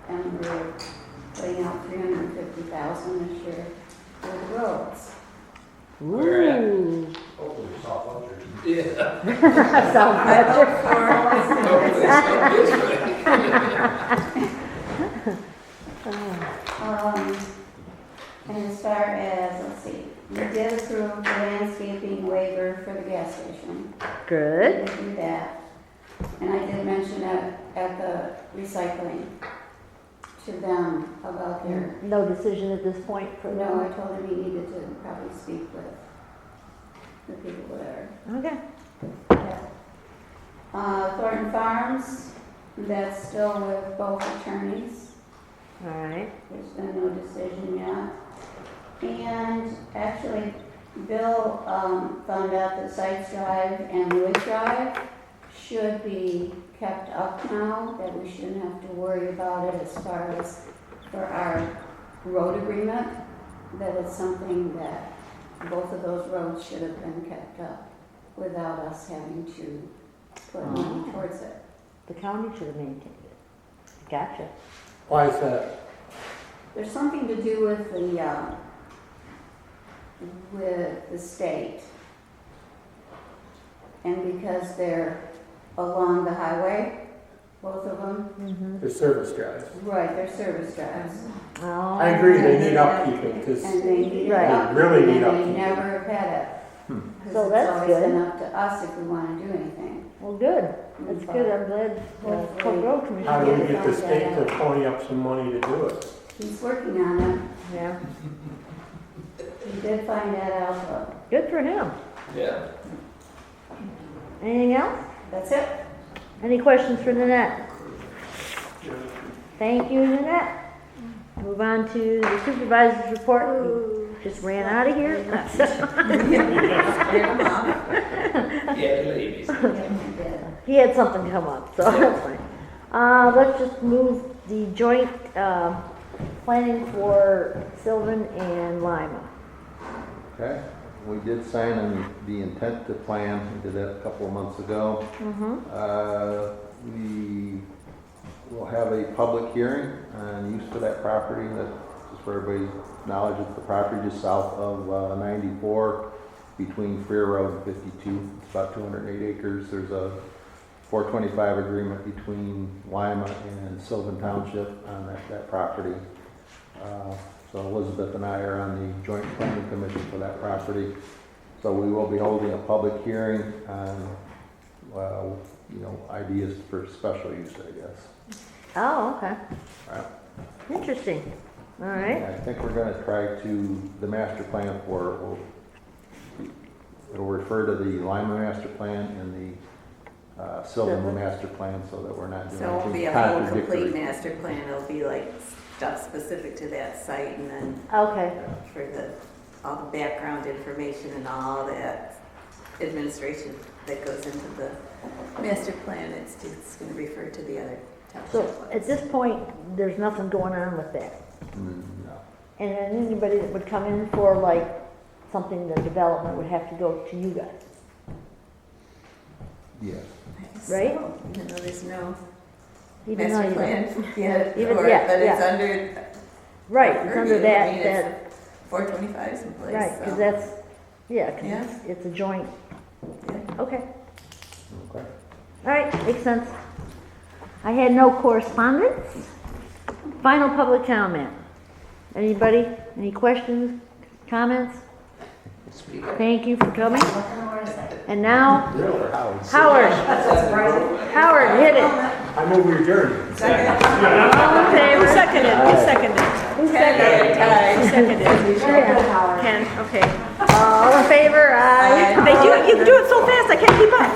Speaker 2: and we're putting out $350,000 this year for the roads.
Speaker 4: Where at?
Speaker 1: Ooh.
Speaker 5: Hopefully, soft launcher.
Speaker 4: Yeah.
Speaker 1: Sounds
Speaker 3: I
Speaker 1: better.
Speaker 4: Hopefully it's
Speaker 2: And as far as, let's see, we did approve the landscaping waiver for the gas station.
Speaker 1: Good.
Speaker 2: We did do that. And I did mention that at the recycling to them about their,
Speaker 1: No decision at this point for
Speaker 2: no,
Speaker 1: them?
Speaker 2: I told him he needed to probably speak with the people there.
Speaker 1: Okay.
Speaker 2: Thornton Farms, that's still with both attorneys.
Speaker 1: All right.
Speaker 2: There's been no decision yet. And actually, Bill found out that Sites Drive and Lewis Drive should be kept up now, that we shouldn't have to worry about it as far as for our road agreement, that it's something that both of those roads should have been kept up without us having to put money towards it.
Speaker 1: The county should have maintained it. Gotcha.
Speaker 11: Why is that?
Speaker 2: There's something to do with the state. And because they're along the highway, both of them,
Speaker 1: Mm-hmm.
Speaker 11: The service drives.
Speaker 2: right, they're service drives.
Speaker 1: Oh.
Speaker 11: I agree, they need upkeeping, because
Speaker 2: And they need it
Speaker 1: Right.
Speaker 2: up,
Speaker 11: They really need
Speaker 2: and
Speaker 11: upkeep.
Speaker 2: they never have had it.
Speaker 7: Hmm.
Speaker 2: 'Cause
Speaker 1: So
Speaker 2: it's
Speaker 1: that's
Speaker 2: always
Speaker 1: good.
Speaker 2: been up to us if we want to do anything.
Speaker 1: Well, good. That's good. I'm glad the Cook Road Commission
Speaker 11: how do we
Speaker 1: did
Speaker 11: get the
Speaker 1: it.
Speaker 11: state to pony up some money to do it?
Speaker 2: He's working on it.
Speaker 1: Yeah.
Speaker 2: He did find that out, but
Speaker 1: Good for him.
Speaker 4: Yeah.
Speaker 1: Anything else?
Speaker 2: that's it.
Speaker 1: Any questions for Nanette? Thank you, Nanette. Move on to the supervisor's report. We just ran out of here.
Speaker 4: Yeah, ladies.
Speaker 1: He had something come up, so that's fine. Let's just move the joint planning for Sylvan and Lima.
Speaker 7: Okay, we did sign on the intent to plan, we did that a couple of months ago. We will have a public hearing on use for that property, that, just for everybody's knowledge, it's the property just south of 94, between Freer Road and 52, it's about 208 acres. There's a 425 agreement between Lima and Sylvan Township on that property. So Elizabeth and I are on the Joint Planning Commission for that property. So we will be holding a public hearing on, ideas for special use, I guess.
Speaker 1: Oh, okay.
Speaker 7: Right.
Speaker 1: Interesting. All right.
Speaker 7: I think we're gonna try to, the master plan it'll refer to the Lima master plan and the Sylvan
Speaker 1: Sylvan.
Speaker 7: master plan, so that we're not doing
Speaker 3: So it won't be
Speaker 7: anything
Speaker 3: a whole
Speaker 7: contradictory.
Speaker 3: complete master plan, it'll be like stuff specific to that site and then
Speaker 1: Okay.
Speaker 3: for all the background information and all that administration that goes into the master plan, it's gonna refer to the other
Speaker 1: So
Speaker 3: township
Speaker 1: at this point, there's nothing going on with that.
Speaker 7: No.
Speaker 1: And then anybody that would come in for like something, the development would have to go to you guys.
Speaker 7: Yes.
Speaker 3: plans.
Speaker 1: Right?
Speaker 3: So, even though there's no
Speaker 1: Even though
Speaker 3: master
Speaker 1: you don't-
Speaker 3: plan yet,
Speaker 1: Even-
Speaker 3: for
Speaker 1: yeah,
Speaker 3: it, but it's
Speaker 1: yeah.
Speaker 3: under.
Speaker 1: Right, it's under
Speaker 3: purview. I
Speaker 1: that,
Speaker 3: mean,
Speaker 1: that,
Speaker 3: it's 425 is in place.
Speaker 1: right, because
Speaker 3: so,
Speaker 1: that's, yeah, 'cause
Speaker 3: Yeah.
Speaker 1: it's a joint.
Speaker 3: yeah.
Speaker 1: Okay.
Speaker 7: Okay.
Speaker 1: All right, makes sense. I had no correspondence. Final public comment. Anybody? Any questions, comments?
Speaker 4: Speak.
Speaker 1: Thank you for coming. And now,
Speaker 7: Howard.
Speaker 1: Howard, hit it.
Speaker 11: I move we adjourn.
Speaker 1: All in favor?
Speaker 2: Who seconded?
Speaker 1: Who seconded?
Speaker 2: Ken,
Speaker 1: Ken, okay. All in favor? Aye.
Speaker 2: you do it so fast, I can't keep up.